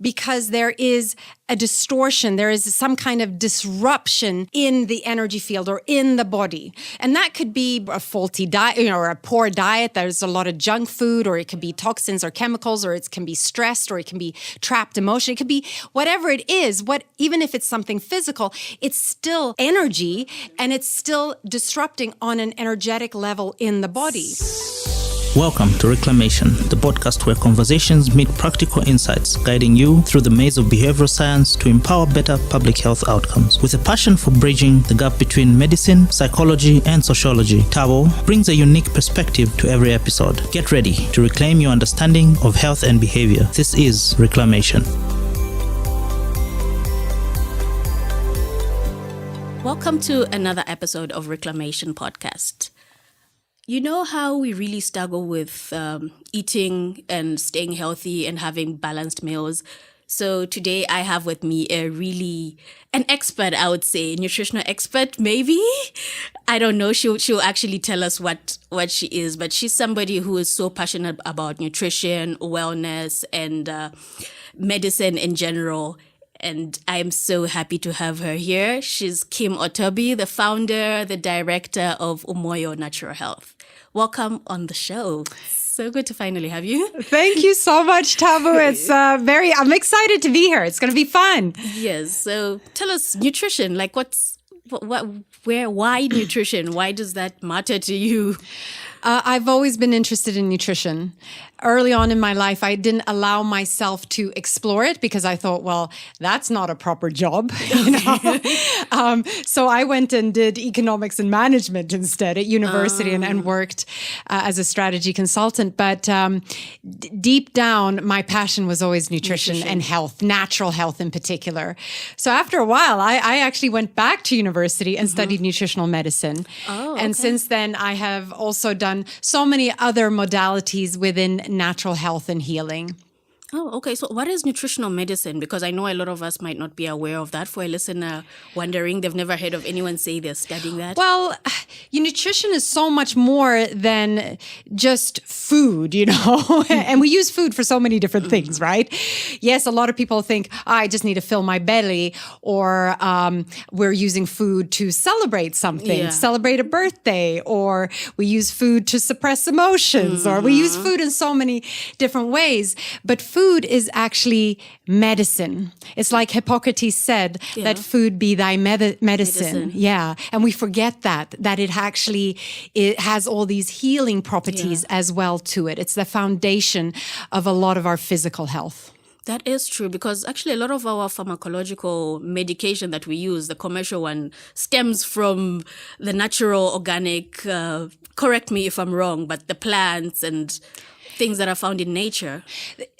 because there is a distortion, there is some kind of disruption in the energy field or in the body. And that could be a faulty diet, or a poor diet. There's a lot of junk food, or it could be toxins or chemicals, or it can be stressed, or it can be trapped emotion. It could be whatever it is, even if it's something physical, it's still energy and it's still disrupting on an energetic level in the body. Welcome to Reclamation, the podcast where conversations meet practical insights, guiding you through the maze of behavioral science to empower better public health outcomes. With a passion for bridging the gap between medicine, psychology, and sociology, Tabo brings a unique perspective to every episode. Get ready to reclaim your understanding of health and behavior. This is Reclamation. Welcome to another episode of Reclamation Podcast. You know how we really struggle with eating and staying healthy and having balanced meals. So today I have with me an expert, I would say, nutritional expert, maybe. I don't know. She'll actually tell us what she is, but she's somebody who is so passionate about nutrition, wellness, and medicine in general. And I'm so happy to have her here. She's Kim Otobi, the founder, the director of Umoyo Natural Health. Welcome on the show. So good to finally have you. Thank you so much, Tabo. It's I'm excited to be here. It's going to be fun. Yes. So tell us, nutrition, like why nutrition? Why does that matter to you? I've always been interested in nutrition. Early on in my life, I didn't allow myself to explore it because I thought, well, that's not a proper job. So I went and did economics and management instead at university and worked as a strategy consultant. But deep down, my passion was always nutrition and health, natural health in particular. So after a while, I actually went back to university and studied nutritional medicine. And since then, I have also done so many other modalities within natural health and healing. Oh, okay. So what is nutritional medicine? Because I know a lot of us might not be aware of that. For a listener wondering, they've never heard of anyone say they're studying that. Well, nutrition is so much more than just food, and we use food for so many different things, right? Yes, a lot of people think, I just need to fill my belly, or we're using food to celebrate something, celebrate a birthday, or we use food to suppress emotions, or we use food in so many different ways. But food is actually medicine. It's like Hippocrates said, that food be thy medicine. Yeah. And we forget that it has all these healing properties as well to it. It's the foundation of a lot of our physical health. That is true, because actually a lot of our pharmacological medication that we use, the commercial one, stems from the natural, organic, correct me if I'm wrong, but the plants and things that are found in nature.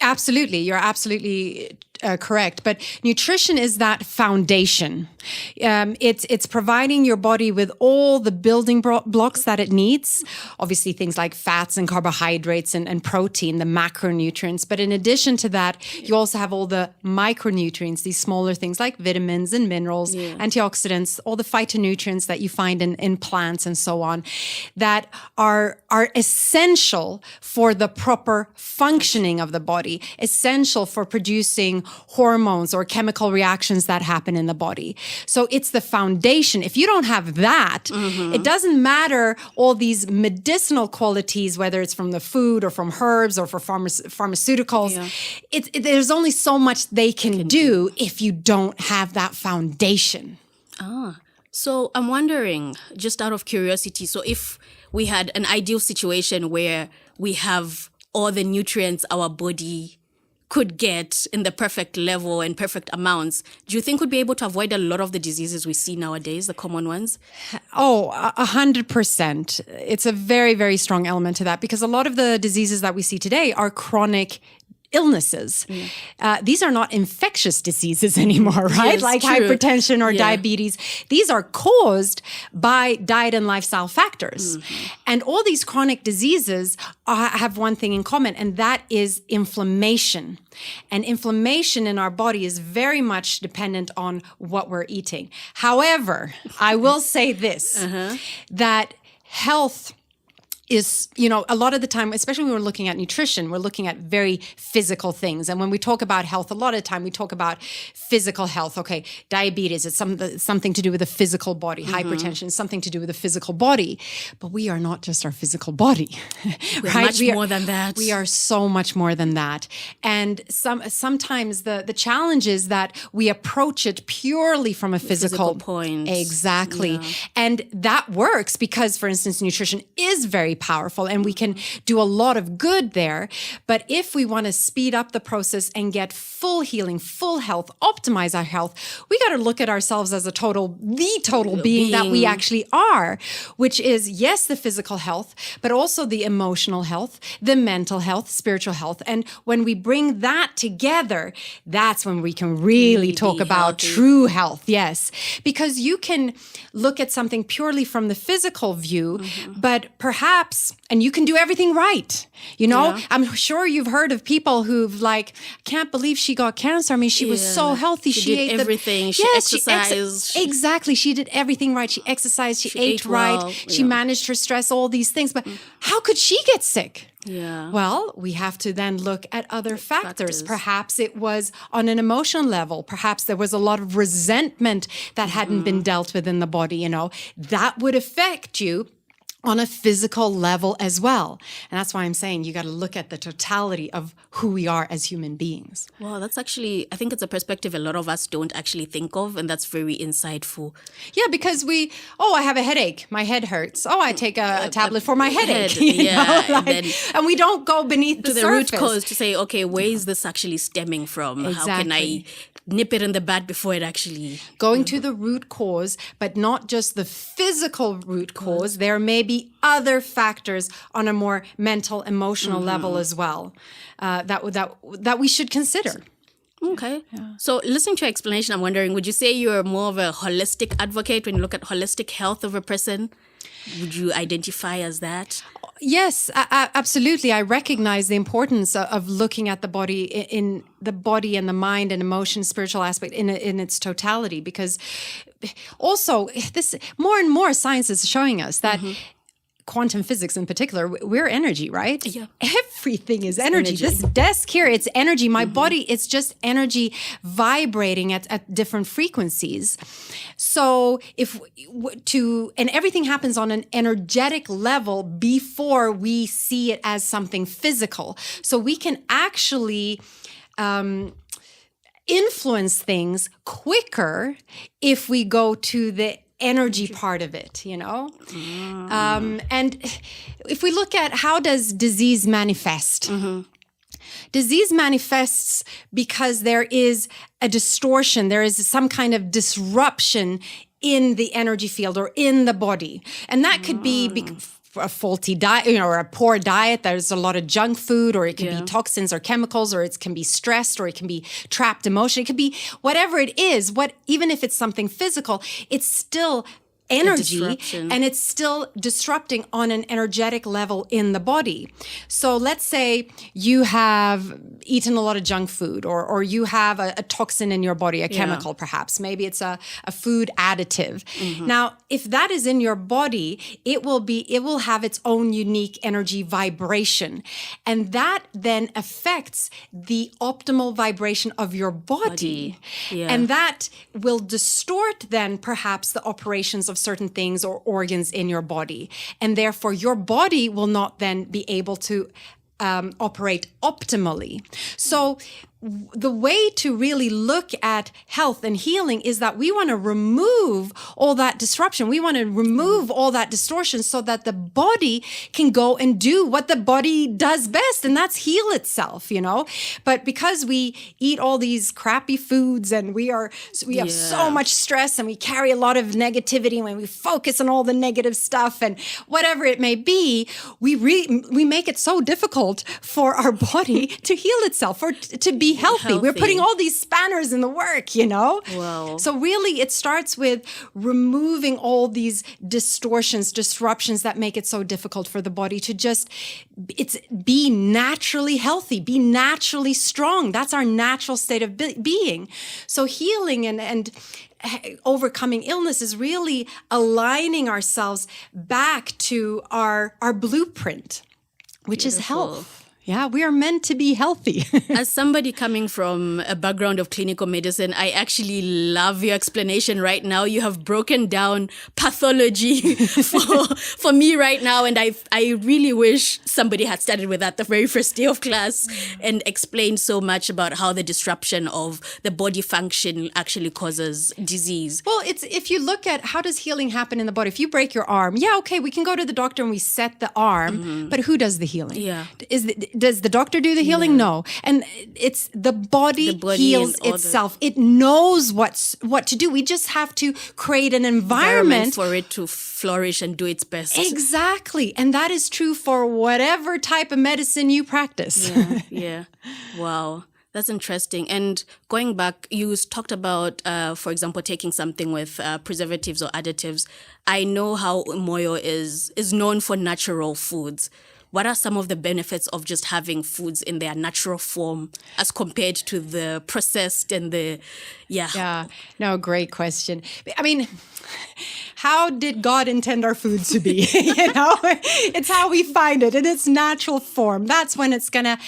Absolutely. You're absolutely correct. But nutrition is that foundation. It's providing your body with all the building blocks that it needs. Obviously, things like fats and carbohydrates and protein, the macronutrients. But in addition to that, you also have all the micronutrients, these smaller things like vitamins and minerals, antioxidants, all the phytonutrients that you find in plants and so on, that are essential for the proper functioning of the body, essential for producing hormones or chemical reactions that happen in the body. So it's the foundation. If you don't have that, it doesn't matter all these medicinal qualities, whether it's from the food or from herbs or for pharmaceuticals. There's only so much they can do if you don't have that foundation. So I'm wondering, just out of curiosity, so if we had an ideal situation where we have all the nutrients our body could get in the perfect level and perfect amounts, do you think we'd be able to avoid a lot of the diseases we see nowadays, the common ones? 100%. It's a very, very strong element to that, because a lot of the diseases that we see today are chronic illnesses. These are not infectious diseases anymore, right? Yes, like true. hypertension or diabetes. These are caused by diet and lifestyle factors. And all these chronic diseases have one thing in common, and that is inflammation. And inflammation in our body is very much dependent on what we're eating. However, I will say this, that health is, a lot of the time, especially when we're looking at nutrition, we're looking at very physical things. And when we talk about health, a lot of the time we talk about physical health. Okay, diabetes, it's something to do with the physical body. Hypertension is something to do with the physical body. But we are not just our physical body. We're right? much more than that. We are so much more than that. And sometimes the challenge is that we approach it purely from a physical point. Exactly. Yeah. And that works because, for instance, nutrition is very powerful and we can do a lot of good there. But if we want to speed up the process and get full healing, full health, optimize our health, we got to look at ourselves as the total being that we actually are, which is, yes, the physical health, but also the emotional health, the mental health, spiritual health. And when we bring that together, that's when we can really talk about true health. Yes. Because you can look at something purely from the physical view, but perhaps, and you can do everything right. I'm sure you've heard of people who've can't believe she got cancer. I mean, she was so healthy. She did everything. She exercised. Exactly. She did everything right. She exercised. She ate right. well. She managed her stress, all these things. But how could she get sick? Yeah. Well, we have to then look at other factors. Perhaps it was on an emotional level. Perhaps there was a lot of resentment that hadn't been dealt with in the body. That would affect you on a physical level as well. And that's why I'm saying you got to look at the totality of who we are as human beings. Well, that's actually, I think it's a perspective a lot of us don't actually think of, and that's very insightful. Yeah, because I have a headache. My head hurts. Oh, I take a tablet for my headache. And we don't go beneath the surface. Root cause to say, okay, where is this actually stemming from? Exactly. How can I nip it in the bud before it actually... Going to the root cause, but not just the physical root cause. There may be other factors on a more mental, emotional level as well that we should consider. Okay. Yeah. So listening to your explanation, I'm wondering, would you say you're more of a holistic advocate when you look at holistic health of a person? Would you identify as that? Yes, absolutely. I recognize the importance of looking at the body in the body and the mind and emotion, spiritual aspect in its totality, because also this more and more science is showing us that quantum physics in particular, we're energy, right? Yeah. Everything is energy. This desk here, it's energy. My body, it's just energy vibrating at different frequencies. So and everything happens on an energetic level before we see it as something physical. So we can actually influence things quicker if we go to the energy part of it, and if we look at how does disease manifest, disease manifests because there is a distortion, there is some kind of disruption in the energy field or in the body, and that could be a faulty diet, or a poor diet. There's a lot of junk food, or it can be toxins or chemicals, or it can be stressed, or it can be trapped emotion. It could be whatever it is. Even if it's something physical, it's still energy, and it's still disrupting on an energetic level in the body. So let's say you have eaten a lot of junk food, or you have a toxin in your body, a chemical perhaps. Maybe it's a food additive. Now, if that is in your body, it will have its own unique energy vibration. And that then affects the optimal vibration of your body. Yeah. And that will distort then perhaps the operations of certain things or organs in your body. And therefore, your body will not then be able to operate optimally. So the way to really look at health and healing is that we want to remove all that disruption. We want to remove all that distortion so that the body can go and do what the body does best, and that's heal itself, But because we eat all these crappy foods and we have so much stress and we carry a lot of negativity, when we focus on all the negative stuff and whatever it may be, we make it so difficult for our body to heal itself, or to be be healthy. We're putting all these spanners in the work, Wow. So really it starts with removing all these disruptions that make it so difficult for the body to just be naturally healthy, be naturally strong. That's our natural state of being. So healing and overcoming illness is really aligning ourselves back to our blueprint, which is health. Yeah, we are meant to be healthy. As somebody coming from a background of clinical medicine, I actually love your explanation right now. You have broken down pathology for me right now. And I really wish somebody had started with that the very first day of class and explained so much about how the disruption of the body function actually causes disease. Well, if you look at how does healing happen in the body, if you break your arm, okay, we can go to the doctor and we set the arm, but who does the healing? Yeah. Does the doctor do the healing? No. And it's the body heals itself. It knows what to do. We just have to create an environment for it to flourish and do its best. Exactly. And that is true for whatever type of medicine you practice. Yeah. Wow. That's interesting. And going back, you talked about, for example, taking something with preservatives or additives. I know how Moyo is known for natural foods. What are some of the benefits of just having foods in their natural form as compared to the processed and the, Yeah, no, great question. I mean, how did God intend our foods to be? It's how we find it in its natural form. That's when it's going to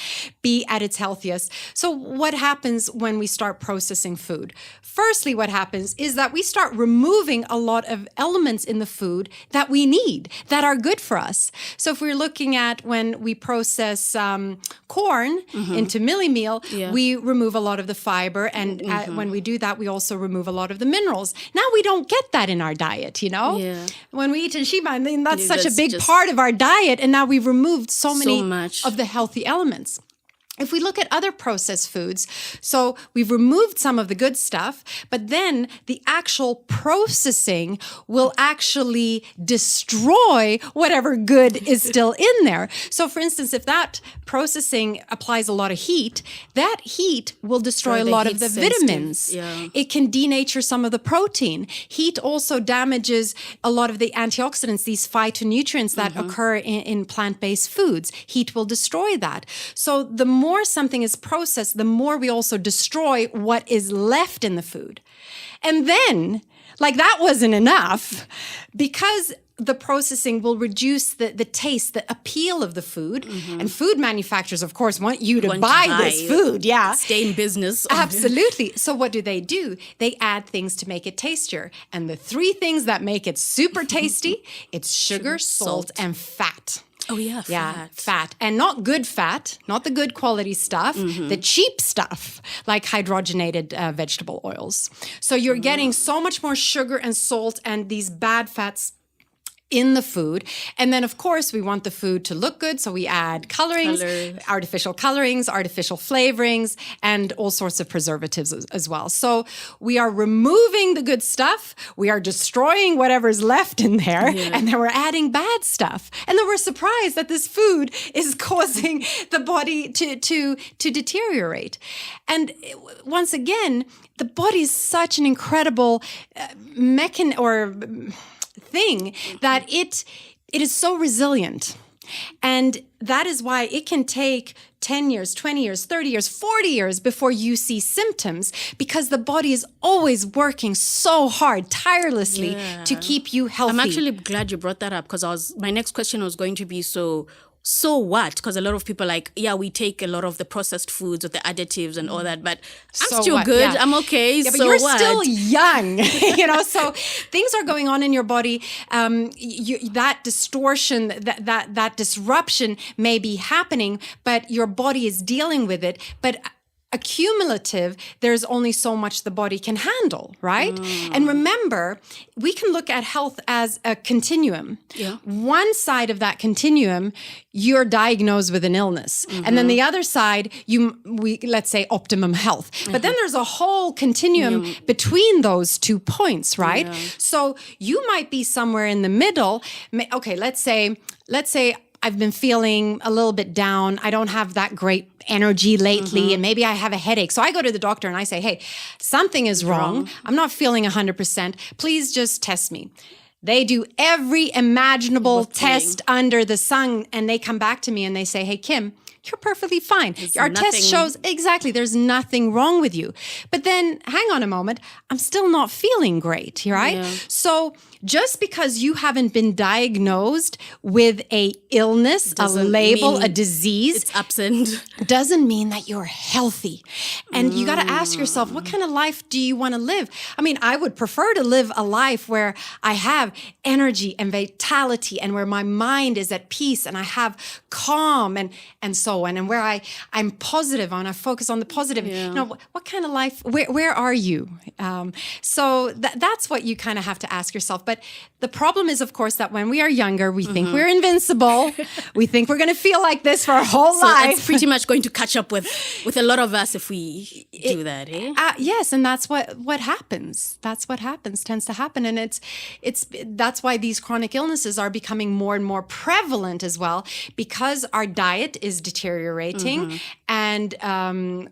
be at its healthiest. So what happens when we start processing food? Firstly, what happens is that we start removing a lot of elements in the food that we need, that are good for us. So if we're looking at when we process corn into milli meal, we remove a lot of the fiber. And when we do that, we also remove a lot of the minerals. Now we don't get that in our diet, Yeah. When we eat Shima, I mean, that's such a big part of our diet. And now we've removed so much of the healthy elements. If we look at other processed foods, so we've removed some of the good stuff, but then the actual processing will actually destroy whatever good is still in there. So for instance, if that processing applies a lot of heat, that heat will destroy a lot of the vitamins. Yeah. It can denature some of the protein. Heat also damages a lot of the antioxidants, these phytonutrients that occur in plant-based foods. Heat will destroy that. So the more something is processed, the more we also destroy what is left in the food. And then, like that wasn't enough, because the processing will reduce the taste, the appeal of the food. And food manufacturers, of course, want you to buy this food. Yeah. Stay in business. Absolutely. So what do? They add things to make it tastier. And the three things that make it super tasty, it's sugar, salt, and fat. Oh, yeah, fat. Yeah, fat. And not good fat, not the good quality stuff, the cheap stuff, like hydrogenated vegetable oils. So you're getting so much more sugar and salt and these bad fats in the food. And then, of course, we want the food to look good. So we add colorings, artificial colorings, artificial flavorings, and all sorts of preservatives as well. So we are removing the good stuff. We are destroying whatever's left in there. And then we're adding bad stuff. And then we're surprised that this food is causing the body to deteriorate. And once again, the body is such an incredible thing that it is so resilient. And that is why it can take 10 years, 20 years, 30 years, 40 years before you see symptoms, because the body is always working so hard, tirelessly to keep you healthy. I'm actually glad you brought that up, because my next question was going to be, so what? Because a lot of people we take a lot of the processed foods with the additives and all that, but I'm still good. Yeah. I'm okay. Yeah, but you're still young, so things are going on in your body. That distortion, that disruption may be happening, but your body is dealing with it. But accumulative, there's only so much the body can handle, right? And remember, we can look at health as a continuum. Yeah. One side of that continuum, you're diagnosed with an illness. And then the other side, let's say optimum health. But then there's a whole continuum between those 2 points, right? So you might be somewhere in the middle. Okay, let's say I've been feeling a little bit down. I don't have that great energy lately, and maybe I have a headache. So I go to the doctor and I say, hey, something is wrong. I'm not feeling 100%. Please just test me. They do every imaginable test under the sun, and they come back to me and they say, hey, Kim, you're perfectly fine. Our test shows exactly there's nothing wrong with you. But then hang on a moment, I'm still not feeling great, right? Yeah. So just because you haven't been diagnosed with a illness, a label, a disease, it's absent, doesn't mean that you're healthy. And you got to ask yourself, what kind of life do you want to live? I mean, I would prefer to live a life where I have energy and vitality and where my mind is at peace and I have calm and so on, and where I'm positive and I focus on the positive. Yeah. You know, what kind of life, where are you? So that's what you kind of have to ask yourself. But the problem is, of course, that when we are younger, we think we're invincible. We think we're going to feel like this for our whole life. It's pretty much going to catch up with a lot of us if we do that, eh? Yes, and that's what happens. That's what tends to happen. And that's why these chronic illnesses are becoming more and more prevalent as well, because our diet is deteriorating and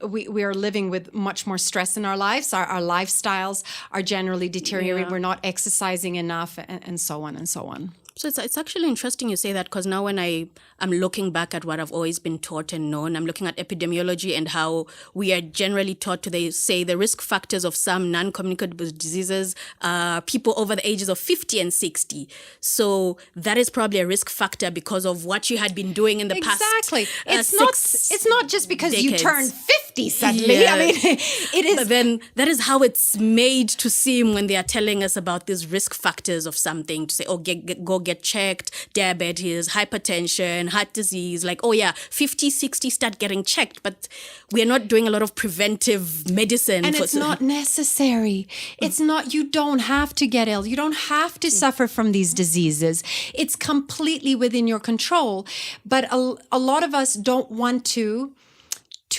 we are living with much more stress in our lives. Our lifestyles are generally deteriorating. Yeah. We're not exercising enough and so on and so on. So it's actually interesting you say that, because now when I'm looking back at what I've always been taught and known, I'm looking at epidemiology and how we are generally taught to say the risk factors of some non-communicable diseases are people over the ages of 50 and 60. So that is probably a risk factor because of what you had been doing in the past. Exactly. It's not just because decades. You turned 50 suddenly. Yeah. I mean, it is. But then that is how it's made to seem when they are telling us about these risk factors of something, to say, oh, go get checked, diabetes, hypertension, heart disease, like, oh yeah, 50, 60, start getting checked. But we are not doing a lot of preventive medicine. And it's not necessary. It's not, you don't have to get ill. You don't have to suffer from these diseases. It's completely within your control. But a lot of us don't want to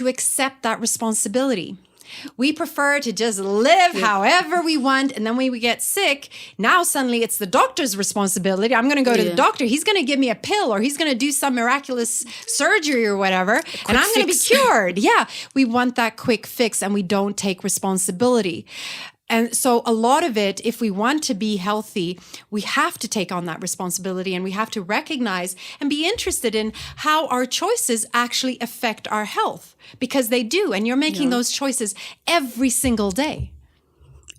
accept that responsibility. We prefer to just live however we want. And then when we get sick, now suddenly it's the doctor's responsibility. I'm going to go to the doctor. He's going to give me a pill, or he's going to do some miraculous surgery or whatever. And I'm going to be cured. Yeah. We want that quick fix and we don't take responsibility. And so a lot of it, if we want to be healthy, we have to take on that responsibility, and we have to recognize and be interested in how our choices actually affect our health, because they do. And you're making those choices every single day.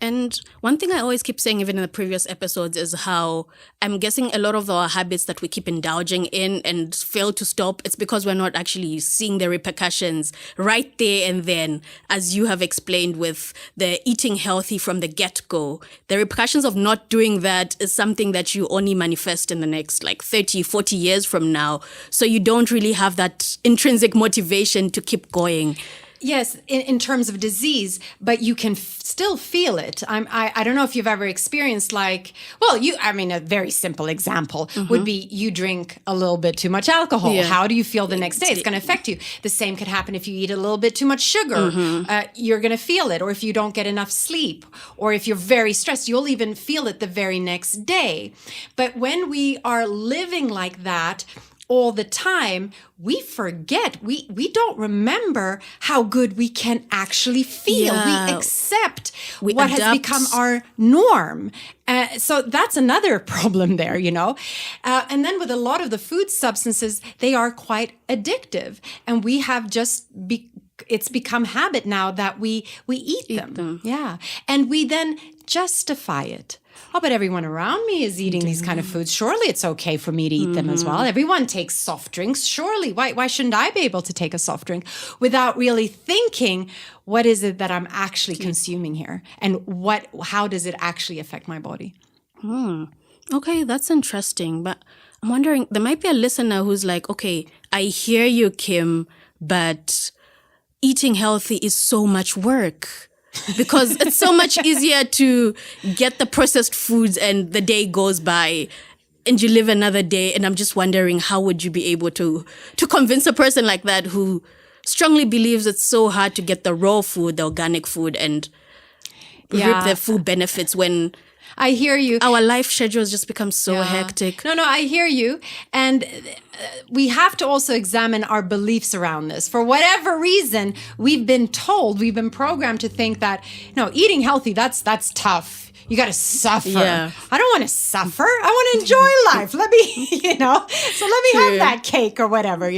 And one thing I always keep saying, even in the previous episodes, is how I'm guessing a lot of our habits that we keep indulging in and fail to stop, it's because we're not actually seeing the repercussions right there and then, as you have explained with the eating healthy from the get-go. The repercussions of not doing that is something that you only manifest in the next 30, 40 years from now. So you don't really have that intrinsic motivation to keep going. Yes, in terms of disease, but you can still feel it. I don't know if you've ever experienced a very simple example would be you drink a little bit too much alcohol. Yeah. How do you feel the next day? It's going to affect you. The same could happen if you eat a little bit too much sugar. You're going to feel it. Or if you don't get enough sleep, or if you're very stressed, you'll even feel it the very next day. But when we are living like that all the time, we forget. We don't remember how good we can actually feel. Yeah. We accept what has become our norm. So that's another problem there, And then with a lot of the food substances, they are quite addictive. And we have it's become habit now that we eat them. Yeah. And we then justify it. Oh, but everyone around me is eating these kind of foods. Surely it's okay for me to eat them as well. Everyone takes soft drinks. Surely, why shouldn't I be able to take a soft drink? Without really thinking, what is it that I'm actually consuming here? And how does it actually affect my body? Okay, that's interesting. But I'm wondering, there might be a listener who's like, okay, I hear you, Kim, but eating healthy is so much work. Because it's so much easier to get the processed foods and the day goes by and you live another day. And I'm just wondering, how would you be able to convince a person like that who strongly believes it's so hard to get the raw food, the organic food, and reap the full benefits when I hear you. Our life schedules just become so hectic. No, I hear you. And we have to also examine our beliefs around this. For whatever reason, we've been programmed to think that, eating healthy, that's tough. You got to suffer. Yeah. I don't want to suffer. I want to enjoy life. Let me, so let me have that cake or whatever,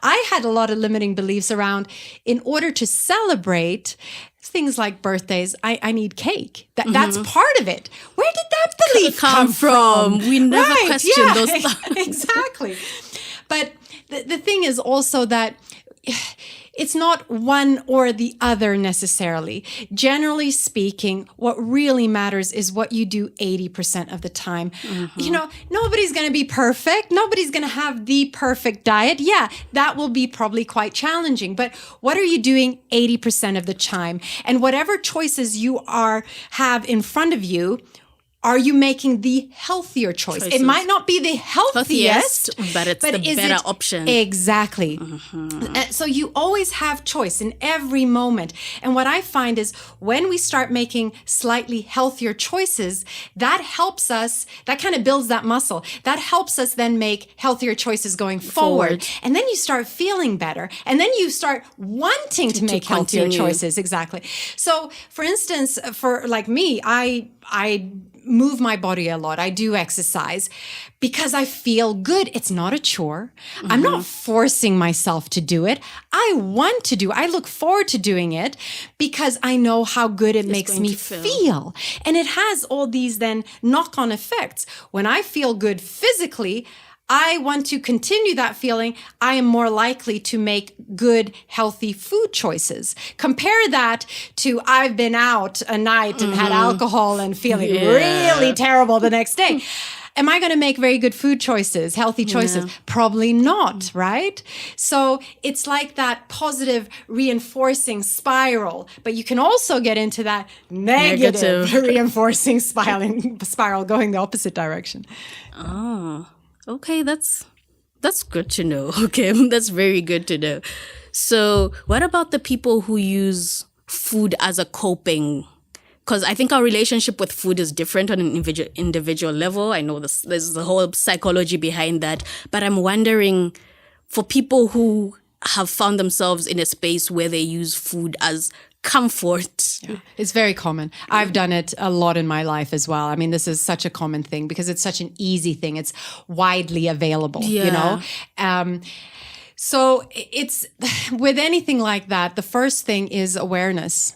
I had a lot of limiting beliefs around, in order to celebrate things like birthdays, I need cake. That's part of it. Where did that belief come from? We never questioned those thoughts. Exactly. But the thing is also that it's not one or the other necessarily. Generally speaking, what really matters is what you do 80% of the time. Nobody's going to be perfect. Nobody's going to have the perfect diet. Yeah, that will be probably quite challenging. But what are you doing 80% of the time? And whatever choices you have in front of you, are you making the healthier choice? It might not be the healthiest, but it's the better option. Exactly. So you always have choice in every moment. And what I find is when we start making slightly healthier choices, that helps us, that kind of builds that muscle. That helps us then make healthier choices going forward. And then you start feeling better. And then you start wanting to make healthier choices. Exactly. So for instance, for like me, I move my body a lot. I do exercise because I feel good. It's not a chore. I'm not forcing myself to do it. I want to do it. I look forward to doing it because I know how good it makes me feel. And it has all these then knock-on effects. When I feel good physically, I want to continue that feeling. I am more likely to make good, healthy food choices. Compare that to I've been out a night and had alcohol and feeling really terrible the next day. Am I going to make very good food choices, healthy choices? Probably not, right? So it's like that positive reinforcing spiral, but you can also get into that negative reinforcing spiral going the opposite direction. Oh. Okay, that's good to know. Okay, that's very good to know. So what about the people who use food as a coping? Because I think our relationship with food is different on an individual level. I know there's the whole psychology behind that. But I'm wondering, for people who have found themselves in a space where they use food as comfort. Yeah, it's very common. I've done it a lot in my life as well. I mean, this is such a common thing because it's such an easy thing. It's widely available, So it's with anything like that, the first thing is awareness.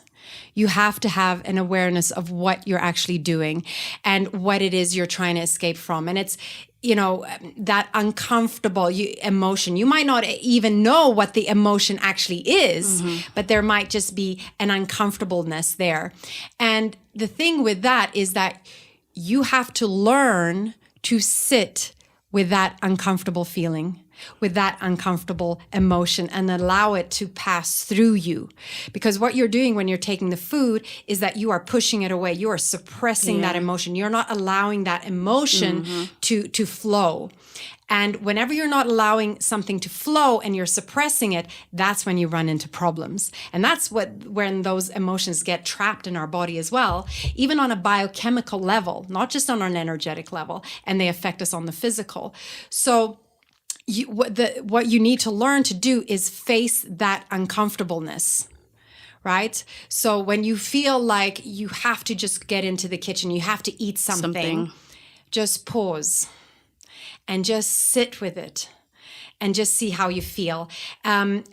You have to have an awareness of what you're actually doing and what it is you're trying to escape from. And it's, that uncomfortable emotion. You might not even know what the emotion actually is, but there might just be an uncomfortableness there. And the thing with that is that you have to learn to sit with that uncomfortable feeling, with that uncomfortable emotion, and allow it to pass through you. Because what you're doing when you're taking the food is that you are pushing it away. You are suppressing that emotion. You're not allowing that emotion to flow. And whenever you're not allowing something to flow and you're suppressing it, that's when you run into problems. And that's when those emotions get trapped in our body as well, even on a biochemical level, not just on an energetic level, and they affect us on the physical. So what you need to learn to do is face that uncomfortableness, right? So when you feel like you have to just get into the kitchen, you have to eat something. Just pause and just sit with it and just see how you feel. And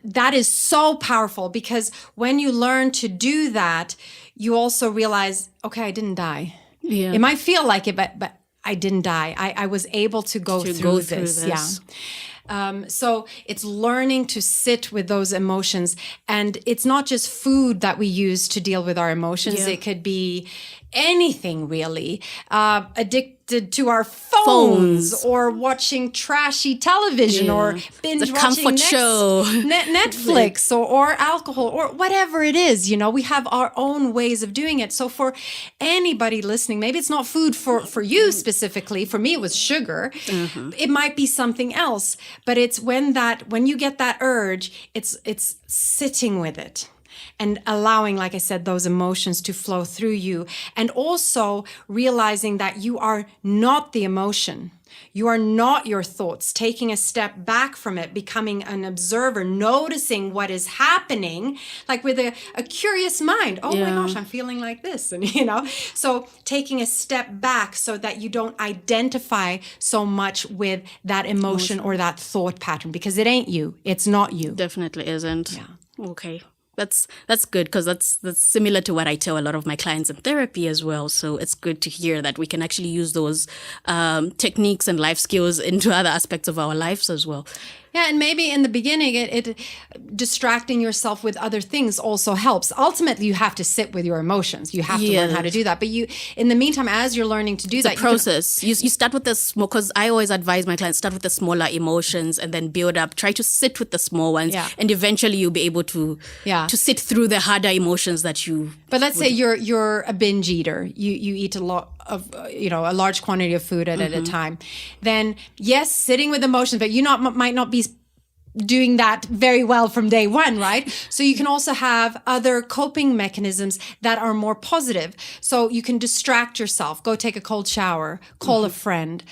that is so powerful because when you learn to do that, you also realize, okay, I didn't die. Yeah. It might feel like it, but I didn't die. I was able to go through this. Yeah. So it's learning to sit with those emotions. And it's not just food that we use to deal with our emotions. Yeah. It could be anything really. Addicted to our phones or watching trashy television or binge watching show. Netflix or alcohol or whatever it is. We have our own ways of doing it. So for anybody listening, maybe it's not food for you specifically. For me, it was sugar. It might be something else, but it's when you get that urge, it's sitting with it. and allowing, like I said, those emotions to flow through you. And also realizing that you are not the emotion. You are not your thoughts, taking a step back from it, becoming an observer, noticing what is happening, like with a curious mind. Oh my gosh, I'm feeling like this. And, so taking a step back so that you don't identify so much with that emotion or that thought pattern, because it ain't you. It's not you. Definitely isn't. Yeah. Okay. That's good, because that's similar to what I tell a lot of my clients in therapy as well. So it's good to hear that we can actually use those techniques and life skills into other aspects of our lives as well. Yeah, and maybe in the beginning, it distracting yourself with other things also helps. Ultimately, you have to sit with your emotions. You have to learn how to do that. But in the meantime, as you're learning to do that, it's a process. You start with the small, because I always advise my clients, start with the smaller emotions and then build up. Try to sit with the small ones, and eventually you'll be able to sit through the harder emotions that you. But let's say you're a binge eater. You eat a lot of a large quantity of food at a time. Then yes, sitting with emotions, but you might not be doing that very well from day one, right? So you can also have other coping mechanisms that are more positive. So you can distract yourself, go take a cold shower, call a friend,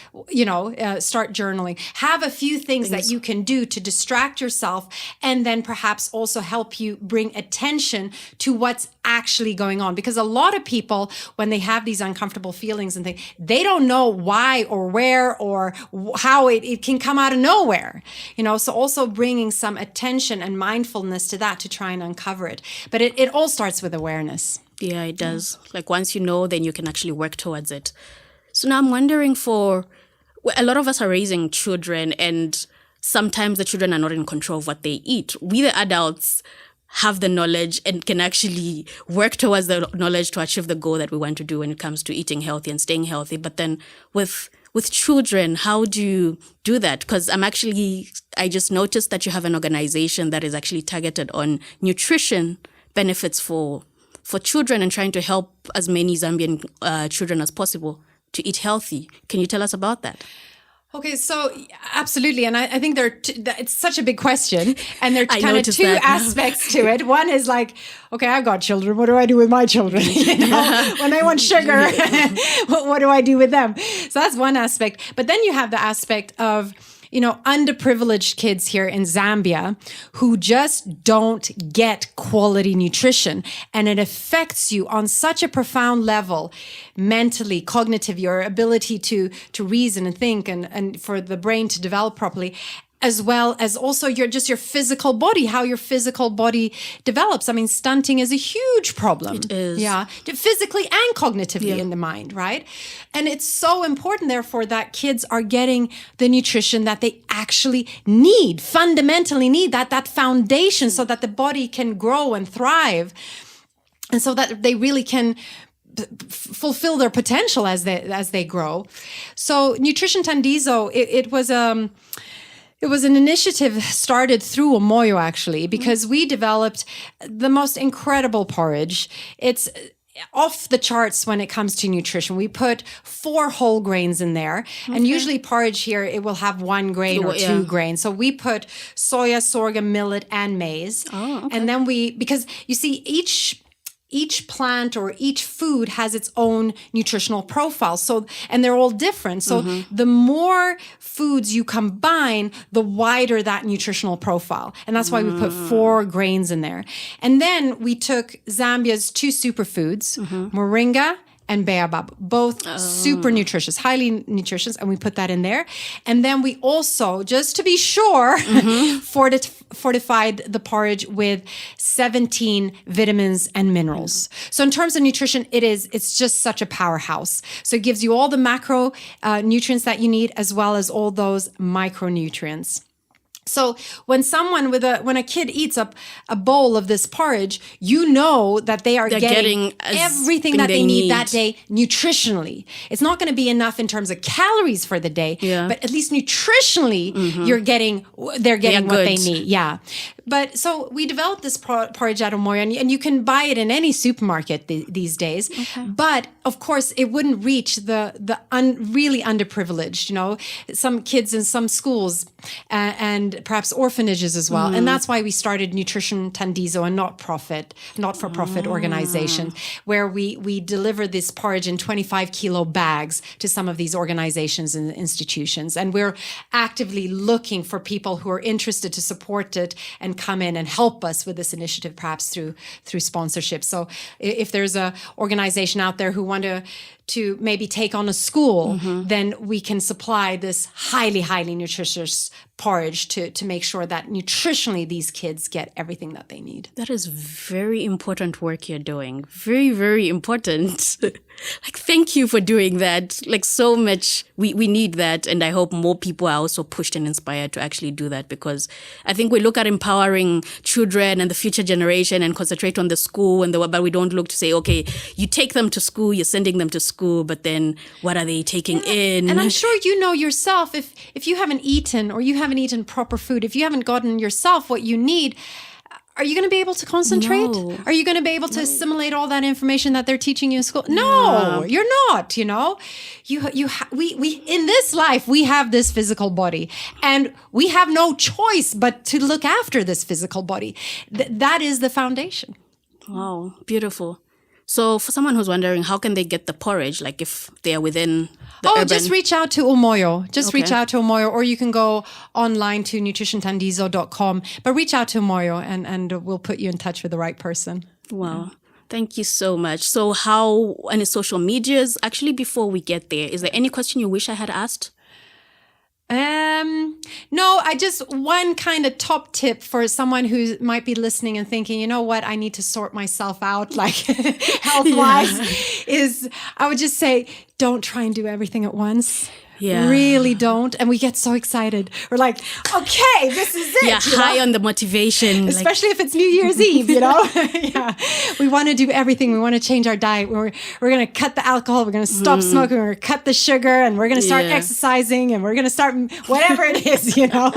start journaling. Have a few things that you can do to distract yourself, and then perhaps also help you bring attention to what's actually going on. Because a lot of people, when they have these uncomfortable feelings and things, they don't know why or where or how it can come out of nowhere. So also bringing some attention and mindfulness to that to try and uncover it. But it all starts with awareness. Yeah, it does. Like once you know, then you can actually work towards it. So now I'm wondering a lot of us are raising children, and sometimes the children are not in control of what they eat. We, the adults, have the knowledge and can actually work towards the knowledge to achieve the goal that we want to do when it comes to eating healthy and staying healthy. But then with children, how do you do that? Because I just noticed that you have an organization that is actually targeted on nutrition benefits for children and trying to help as many Zambian children as possible to eat healthy. Can you tell us about that? Okay, so absolutely. And I think it's such a big question, and there are kind of two aspects to it. One is like, okay, I've got children. What do I do with my children? When they want sugar, what do I do with them? So that's one aspect. But then you have the aspect of, underprivileged kids here in Zambia who just don't get quality nutrition. And it affects you on such a profound level, mentally, cognitive, your ability to reason and think and for the brain to develop properly, as well as also your physical body, how your physical body develops. I mean, stunting is a huge problem. It is. Yeah, physically and cognitively in the mind, right? And it's so important, therefore, that kids are getting the nutrition that they actually need, fundamentally need, that foundation so that the body can grow and thrive, and so that they really can fulfill their potential as they grow. So Nutrition Tandizo, it was an initiative started through Omoyo, actually, because we developed the most incredible porridge. It's off the charts when it comes to nutrition. We put 4 whole grains in there. Okay. And usually porridge here, it will have 1 grain or 2 grains. So we put soya, sorghum, millet, and maize. Oh, okay. And then because you see, each plant or each food has its own nutritional profile. So, and they're all different. So the more foods you combine, the wider that nutritional profile. And that's why we put 4 grains in there. And then we took Zambia's 2 superfoods, moringa and baobab, both super nutritious, highly nutritious, and we put that in there. And then we also, just to be sure, fortified the porridge with 17 vitamins and minerals. So in terms of nutrition, it's just such a powerhouse. So it gives you all the macro nutrients that you need, as well as all those micronutrients. So when a kid eats up a bowl of this porridge, you know that they're getting everything that they need that day nutritionally. It's not going to be enough in terms of calories for the day, but at least nutritionally, they're getting what they need. Yeah. But so we developed this porridge at Omoyo, and you can buy it in any supermarket these days. Okay. But of course, it wouldn't reach the really underprivileged. You know, some kids in some schools and perhaps orphanages as well. And that's why we started Nutrition Tandizo, a not-for-profit organization, where we deliver this porridge in 25-kilo bags to some of these organizations and institutions. And we're actively looking for people who are interested to support it and come in and help us with this initiative, perhaps through sponsorship. So if there's a organization out there who want to maybe take on a school, then we can supply this highly, highly nutritious porridge to make sure that nutritionally these kids get everything that they need. That is very important work you're doing. Very, very important. Like, thank you for doing that. Like, so much. We need that. And I hope more people are also pushed and inspired to actually do that, because I think we look at empowering children and the future generation and concentrate on the school but we don't look to say, okay, you take them to school, you're sending them to school, but then what are they taking in? And I'm sure you know yourself, if you haven't eaten or you haven't eaten proper food, if you haven't gotten yourself what you need, are you going to be able to concentrate? No. Are you going to be able to assimilate all that information that they're teaching you in school? No, you're not, you know. We in this life, we have this physical body, and we have no choice but to look after this physical body. That is the foundation. Wow, beautiful. So for someone who's wondering, how can they get the porridge? Like, if they are within the urban... just reach out to Omoyo. Reach out to Omoyo, or you can go online to nutritiontandizo.com. But reach out to Omoyo and we'll put you in touch with the right person. Wow. Thank you so much. So how, any social medias? Actually, before we get there, is there any question you wish I had asked? No, one kind of top tip for someone who might be listening and thinking, you know what, I need to sort myself out, like health-wise, is I would just say, don't try and do everything at once. Yeah. Really don't. And we get so excited. We're like, okay, this is it. Yeah, high on the motivation. Especially if it's New Year's Eve, you know? Yeah. We want to do everything. We want to change our diet. We're going to cut the alcohol. We're going to stop smoking. We're going to cut the sugar. And we're going to start exercising. And we're going to start whatever it is, you know?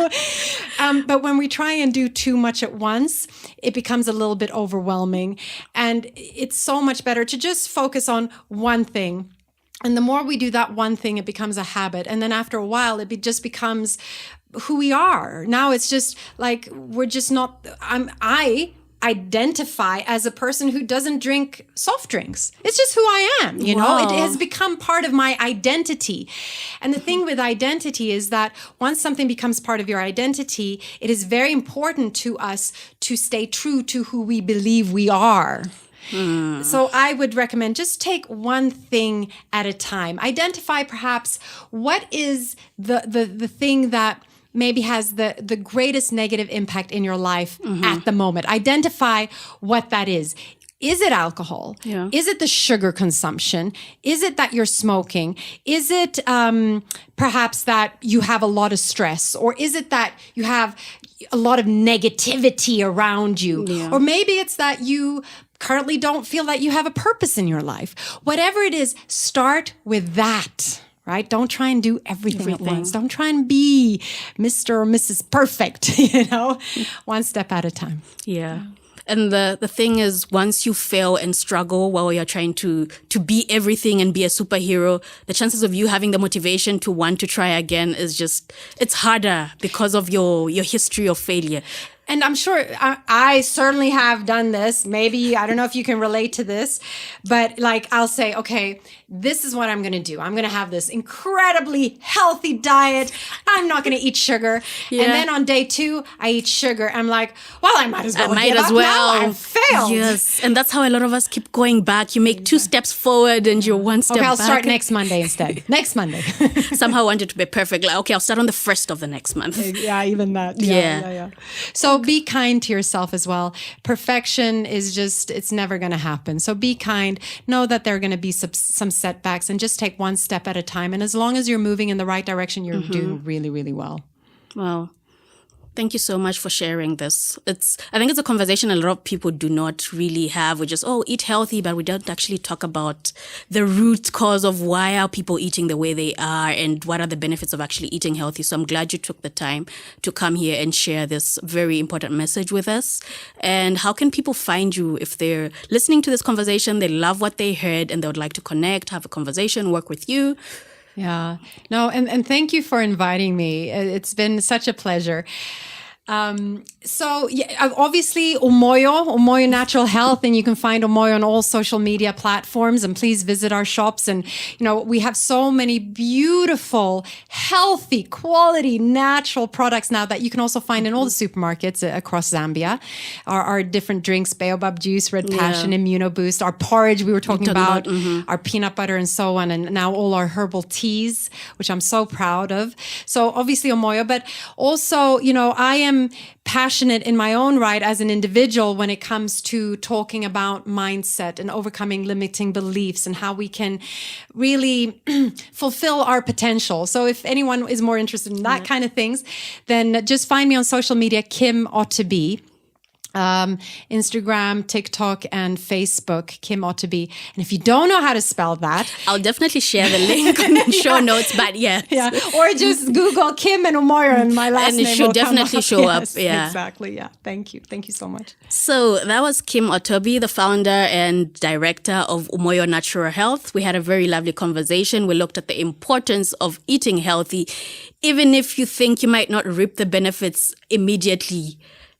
But when we try and do too much at once, it becomes a little bit overwhelming. And it's so much better to just focus on one thing. And the more we do that one thing, it becomes a habit. And then after a while, it just becomes who we are. Now it's just like, we're just not, I identify as a person who doesn't drink soft drinks. It's just who I am, you know? It has become part of my identity. And the thing with identity is that once something becomes part of your identity, it is very important to us to stay true to who we believe we are. So I would recommend just take one thing at a time. Identify perhaps what is the thing that maybe has the greatest negative impact in your life at the moment. Identify what that is. Is it alcohol? Yeah. Is it the sugar consumption? Is it that you're smoking? Is it perhaps that you have a lot of stress? Or is it that you have a lot of negativity around you? Yeah. Or maybe it's that you currently don't feel that you have a purpose in your life. Whatever it is, start with that. Right? Don't try and do everything at once. Don't try and be Mr. or Mrs. Perfect, you know, one step at a time. Yeah. And the thing is, once you fail and struggle while you're trying to be everything and be a superhero, the chances of you having the motivation to want to try again is just, it's harder because of your history of failure. And I'm sure I certainly have done this. Maybe, I don't know if you can relate to this, but like I'll say, okay, this is what I'm going to do. I'm going to have this incredibly healthy diet. I'm not going to eat sugar. Yeah. And then on day 2, I eat sugar. I'm like, well, I might as well give up now. I've failed. Yes. And that's how a lot of us keep going back. You make 2 steps forward and you're 1 step back. Okay, I'll start next Monday instead. Next Monday. Somehow want it to be perfect. Like, okay, I'll start on the 1st of the next month. Yeah, even that. Yeah. So be kind to yourself as well. Perfection is just, it's never going to happen. So be kind. Know that there are going to be some setbacks and just take one step at a time. And as long as you're moving in the right direction, you're doing really, really well. Wow. Thank you so much for sharing this. I think it's a conversation a lot of people do not really have. We just, eat healthy, but we don't actually talk about the root cause of why are people eating the way they are and what are the benefits of actually eating healthy. So I'm glad you took the time to come here and share this very important message with us. And how can people find you if they're listening to this conversation, they love what they heard and they would like to connect, have a conversation, work with you? Yeah, no, and thank you for inviting me. It's been such a pleasure. So yeah, obviously Umoyo Natural Health, and you can find Umoyo on all social media platforms, and please visit our shops. And, we have so many beautiful, healthy, quality, natural products now that you can also find in all the supermarkets across Zambia. Our different drinks, baobab juice, red passion, immuno boost, our porridge we were talking about, our peanut butter and so on. And now all our herbal teas, which I'm so proud of. So obviously Umoyo, but also, I am passionate in my own right as an individual when it comes to talking about mindset and overcoming limiting beliefs and how we can really fulfill our potential. So if anyone is more interested in that kind of things, then just find me on social media, Kim Ought to Be. Instagram, TikTok, and Facebook, Kim Ought to Be. And if you don't know how to spell that, I'll definitely share the link on the show notes, but yeah. Or just Google Kim and Umoyo and my last name and it should definitely show up. Yeah. Exactly. Yeah. Thank you so much. So that was Kim Otobi, the founder and director of Umoyo Natural Health. We had a very lovely conversation. We looked at the importance of eating healthy, even if you think you might not reap the benefits immediately.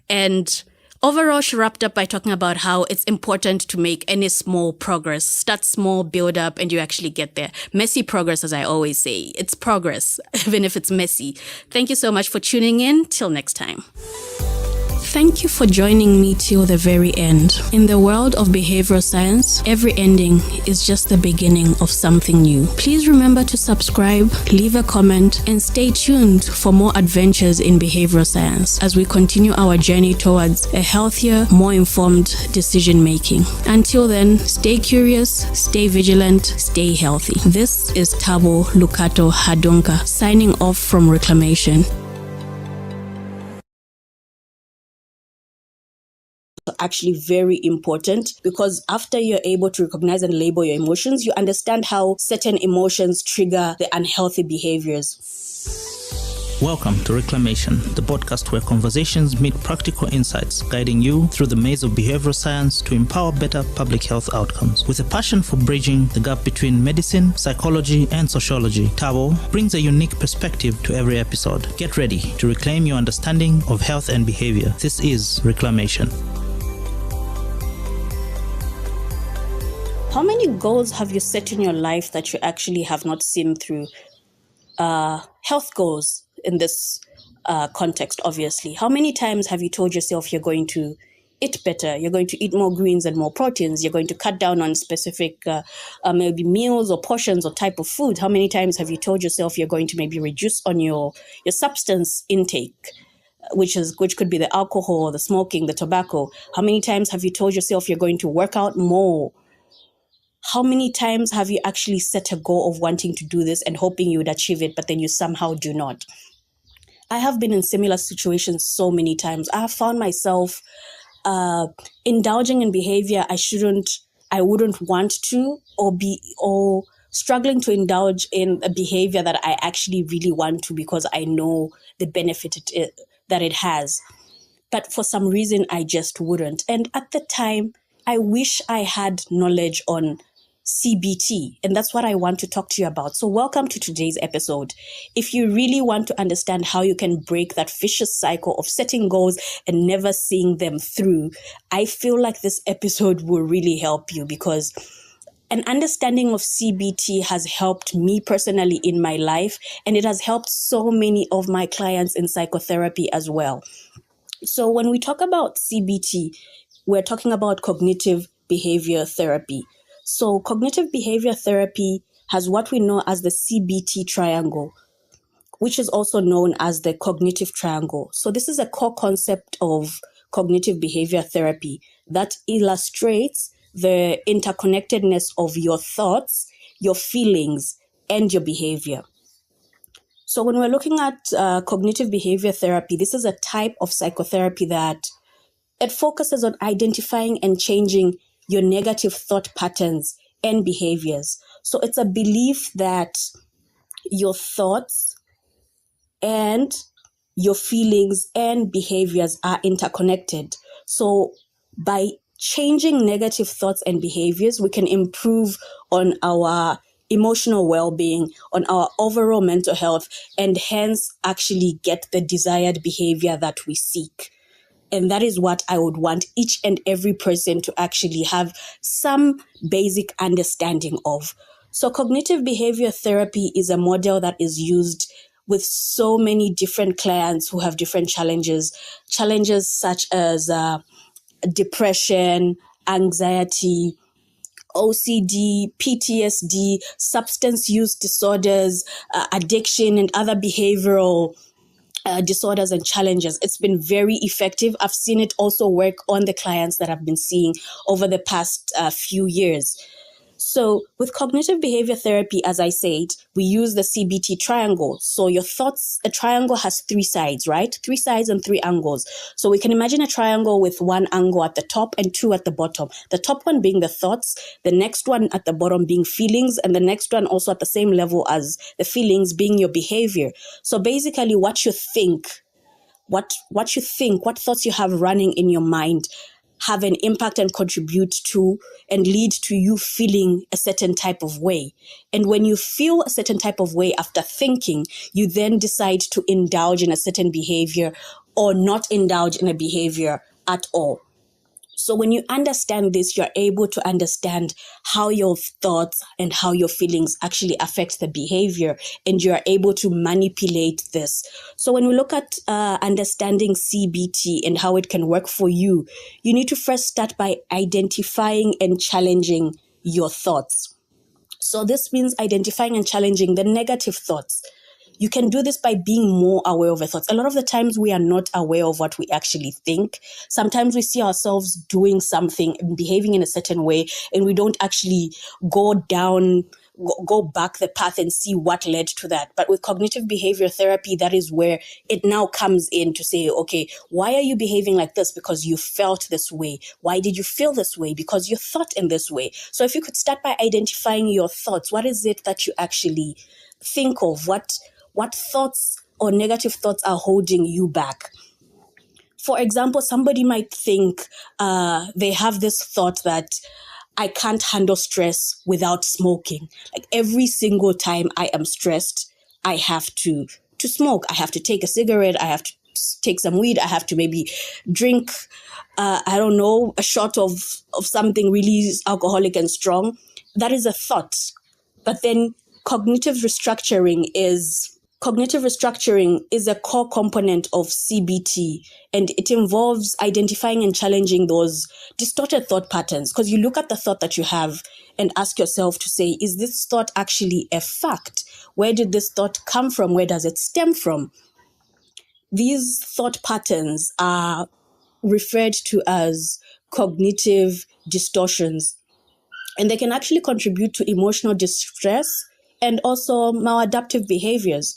And overall, she wrapped up by talking about how it's important to make any small progress. Start small, build up, and you actually get there. Messy progress, as I always say. It's progress, even if it's messy. Thank you so much for tuning in. Till next time. Thank you for joining me till the very end. In the world of behavioral science, every ending is just the beginning of something new. Please remember to subscribe, leave a comment, and stay tuned for more adventures in behavioral science as we continue our journey towards a healthier, more informed decision making. Until then, stay curious, stay vigilant, stay healthy. This is Tabo Lukato Hadunka signing off from Reclamation. Actually very important, because after you're able to recognize and label your emotions, you understand how certain emotions trigger the unhealthy behaviors. Welcome to Reclamation, the podcast where conversations meet practical insights, guiding you through the maze of behavioral science to empower better public health outcomes. With a passion for bridging the gap between medicine, psychology, and sociology, Tabo brings a unique perspective to every episode. Get ready to reclaim your understanding of health and behavior. This is Reclamation. How many goals have you set in your life that you actually have not seen through? Health goals in this context, obviously. How many times have you told yourself you're going to eat better, you're going to eat more greens and more proteins, you're going to cut down on specific maybe meals or portions or type of food? How many times have you told yourself you're going to maybe reduce on your substance intake, which could be the alcohol, the smoking, the tobacco? How many times have you told yourself you're going to work out more? How many times have you actually set a goal of wanting to do this and hoping you would achieve it, but then you somehow do not? I have been in similar situations so many times. I have found myself indulging in behavior I wouldn't want to, or struggling to indulge in a behavior that I actually really want to because I know the benefit that it has. But for some reason, I just wouldn't. And at the time, I wish I had knowledge on CBT, and that's what I want to talk to you about. So welcome to today's episode. If you really want to understand how you can break that vicious cycle of setting goals and never seeing them through, I feel like this episode will really help you, because an understanding of CBT has helped me personally in my life, and it has helped so many of my clients in psychotherapy as well. So when we talk about CBT, we're talking about cognitive behavior therapy. So cognitive behavior therapy has what we know as the CBT triangle, which is also known as the cognitive triangle. So this is a core concept of cognitive behavior therapy that illustrates the interconnectedness of your thoughts, your feelings, and your behavior. So when we're looking at cognitive behavior therapy, this is a type of psychotherapy that it focuses on identifying and changing your negative thought patterns and behaviors. So it's a belief that your thoughts and your feelings and behaviors are interconnected. So by changing negative thoughts and behaviors, we can improve on our emotional well-being, on our overall mental health, and hence actually get the desired behavior that we seek. And that is what I would want each and every person to actually have some basic understanding of. So cognitive behavior therapy is a model that is used with so many different clients who have different challenges such as depression, anxiety, OCD, PTSD, substance use disorders, addiction, and other behavioral disorders and challenges. It's been very effective. I've seen it also work on the clients that I've been seeing over the past few years. So with cognitive behavior therapy, as I said, we use the CBT triangle. So your thoughts, a triangle has three sides, right? Three sides and three angles. So we can imagine a triangle with one angle at the top and two at the bottom. The top one being the thoughts, the next one at the bottom being feelings, and the next one also at the same level as the feelings being your behavior. So basically what you think, what thoughts you have running in your mind have an impact and contribute to and lead to you feeling a certain type of way. And when you feel a certain type of way after thinking, you then decide to indulge in a certain behavior or not indulge in a behavior at all. So when you understand this, you're able to understand how your thoughts and how your feelings actually affect the behavior, and you're able to manipulate this. So when we look at understanding CBT and how it can work for you, you need to first start by identifying and challenging your thoughts. So this means identifying and challenging the negative thoughts. You can do this by being more aware of the thoughts. A lot of the times we are not aware of what we actually think. Sometimes we see ourselves doing something and behaving in a certain way, and we don't actually go back the path and see what led to that. But with cognitive behavior therapy, that is where it now comes in to say, okay, why are you behaving like this? Because you felt this way. Why did you feel this way? Because you thought in this way. So if you could start by identifying your thoughts, what is it that you actually think of? What thoughts or negative thoughts are holding you back? For example, somebody might think they have this thought that I can't handle stress without smoking. Like every single time I am stressed, I have to smoke. I have to take a cigarette. I have to take some weed. I have to maybe drink, a shot of something really alcoholic and strong. That is a thought. But then cognitive restructuring is a core component of CBT, and it involves identifying and challenging those distorted thought patterns. Because you look at the thought that you have and ask yourself to say, is this thought actually a fact? Where did this thought come from? Where does it stem from? These thought patterns are referred to as cognitive distortions, and they can actually contribute to emotional distress and also maladaptive behaviors.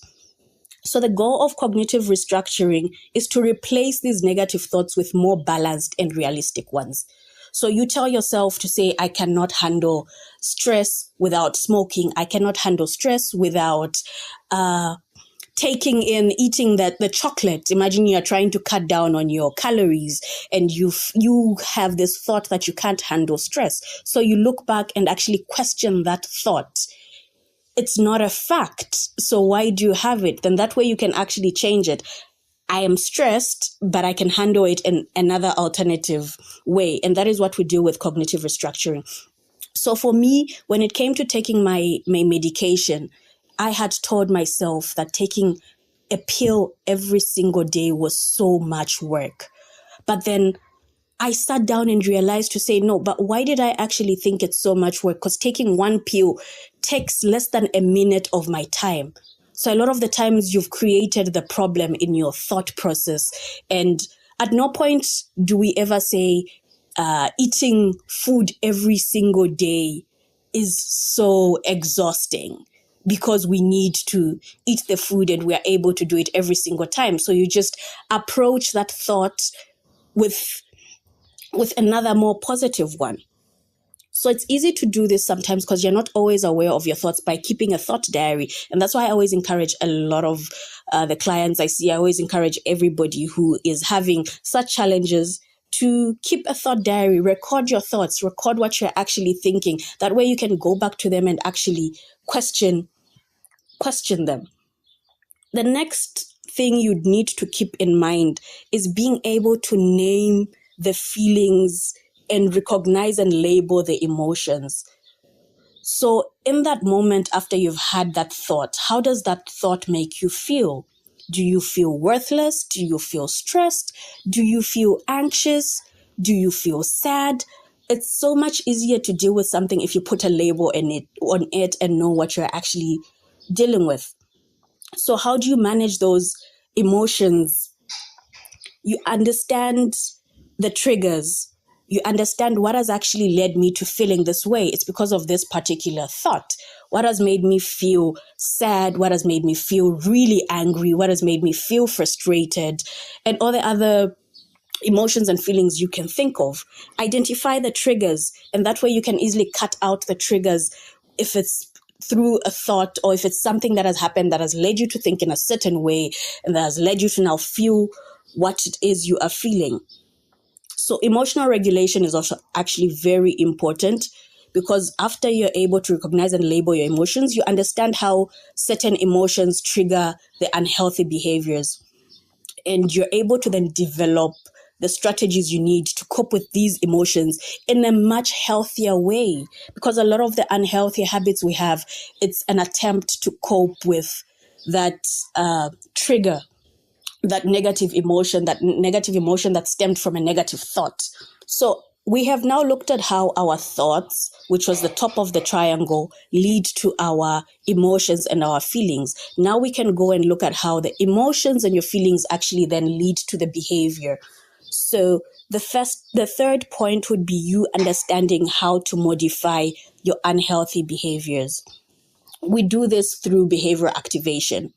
So the goal of cognitive restructuring is to replace these negative thoughts with more balanced and realistic ones. So you tell yourself to say, I cannot handle stress without smoking. I cannot handle stress without eating the chocolate. Imagine you're trying to cut down on your calories and you have this thought that you can't handle stress. So you look back and actually question that thought. It's not a fact. So why do you have it? Then that way you can actually change it. I am stressed, but I can handle it in another alternative way. And that is what we do with cognitive restructuring. So for me, when it came to taking my medication, I had told myself that taking a pill every single day was so much work. But then I sat down and realized to say, no, but why did I actually think it's so much work? Because taking one pill takes less than a minute of my time. So a lot of the times you've created the problem in your thought process. And at no point do we ever say eating food every single day is so exhausting. because we need to eat the food and we are able to do it every single time. So you just approach that thought with another more positive one. So it's easy to do this sometimes because you're not always aware of your thoughts by keeping a thought diary. And that's why I always encourage a lot of the clients I see, I always encourage everybody who is having such challenges to keep a thought diary, record your thoughts, record what you're actually thinking. That way you can go back to them and actually question them. The next thing you'd need to keep in mind is being able to name the feelings and recognize and label the emotions. So in that moment after you've had that thought, how does that thought make you feel? Do you feel worthless? Do you feel stressed? Do you feel anxious? Do you feel sad? It's so much easier to deal with something if you put a label on it and know what you're actually dealing with. So how do you manage those emotions? You understand the triggers. You understand what has actually led me to feeling this way. It's because of this particular thought. What has made me feel sad? What has made me feel really angry? What has made me feel frustrated? And all the other emotions and feelings you can think of. Identify the triggers, and that way you can easily cut out the triggers if it's through a thought or if it's something that has happened that has led you to think in a certain way and that has led you to now feel what it is you are feeling. So emotional regulation is also actually very important because after you're able to recognize and label your emotions, you understand how certain emotions trigger the unhealthy behaviors. And you're able to then develop the strategies you need to cope with these emotions in a much healthier way. Because a lot of the unhealthy habits we have, it's an attempt to cope with that trigger, that negative emotion that stemmed from a negative thought. So we have now looked at how our thoughts, which was the top of the triangle, lead to our emotions and our feelings. Now we can go and look at how the emotions and your feelings actually then lead to the behavior. So the third point would be you understanding how to modify your unhealthy behaviors. We do this through behavioral activation.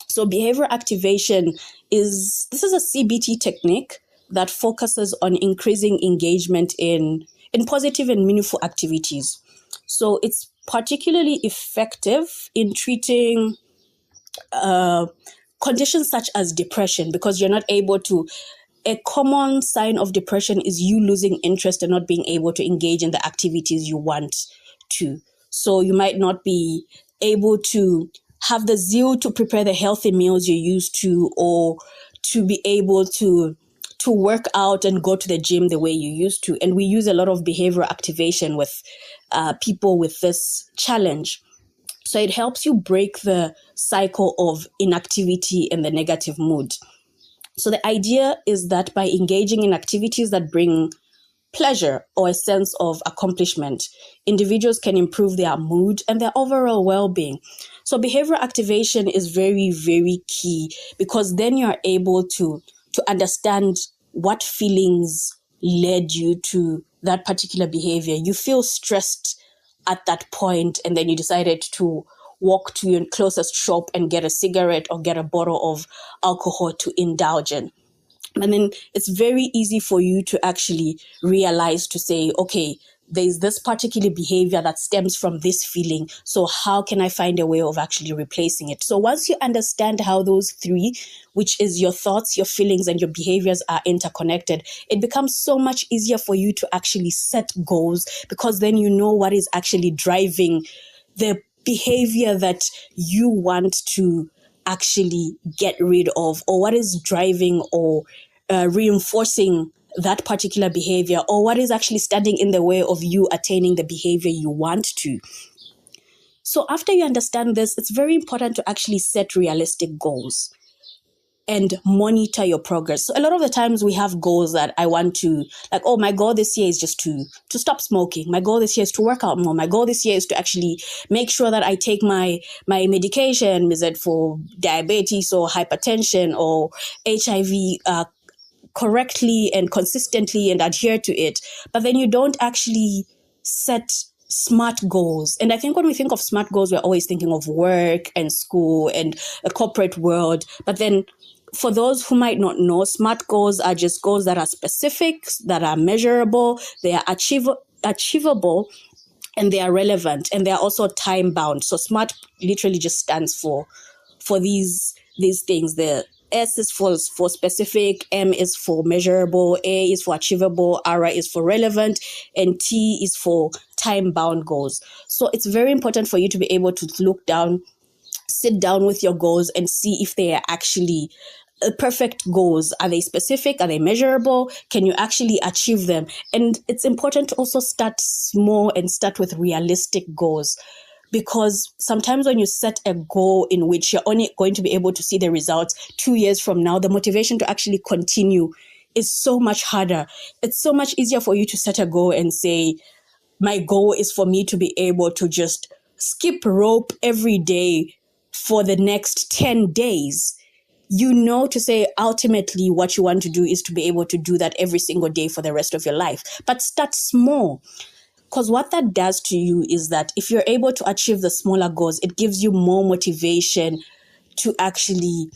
So behavioral activation is a CBT technique that focuses on increasing engagement in positive and meaningful activities. So it's particularly effective in treating conditions such as depression, because you're not able to. A common sign of depression is you losing interest and not being able to engage in the activities you want to. So you might not be able to have the zeal to prepare the healthy meals you used to, or to be able to work out and go to the gym the way you used to. And we use a lot of behavioral activation with people with this challenge. So it helps you break the cycle of inactivity and the negative mood. So the idea is that by engaging in activities that bring pleasure or a sense of accomplishment, individuals can improve their mood and their overall well-being. So behavioral activation is very, very key, because then you're able to understand what feelings led you to that particular behavior. You feel stressed at that point, and then you decided to walk to your closest shop and get a cigarette or get a bottle of alcohol to indulge in. And then it's very easy for you to actually realize, to say, okay, there's this particular behavior that stems from this feeling. So how can I find a way of actually replacing it? So once you understand how those three, which is your thoughts, your feelings, and your behaviors, are interconnected, it becomes so much easier for you to actually set goals, because then you know what is actually driving the behavior that you want to actually get rid of, or what is driving or reinforcing that particular behavior, or what is actually standing in the way of you attaining the behavior you want to. So after you understand this, it's very important to actually set realistic goals and monitor your progress. So a lot of the times we have goals that I want to, like, oh, my goal this year is just to stop smoking. My goal this year is to work out more. My goal this year is to actually make sure that I take my medication, is it for diabetes or hypertension or HIV, correctly and consistently and adhere to it. But then you don't actually set smart goals. And I think when we think of smart goals, we're always thinking of work and school and a corporate world. But then for those who might not know, smart goals are just goals that are specific, that are measurable, they are achievable, and they are relevant, and they are also time bound. So SMART literally just stands for these things. The S is for specific, M is for measurable, A is for achievable, R is for relevant, and T is for time bound goals. So it's very important for you to be able to sit down with your goals and see if they are actually perfect goals. Are they specific? Are they measurable? Can you actually achieve them? And it's important to also start small and start with realistic goals, because sometimes when you set a goal in which you're only going to be able to see the results 2 years from now, the motivation to actually continue is so much harder. It's so much easier for you to set a goal and say, my goal is for me to be able to just skip rope every day for the next 10 days. You know, to say ultimately what you want to do is to be able to do that every single day for the rest of your life. But start small. Because what that does to you is that if you're able to achieve the smaller goals, it gives you more motivation to actually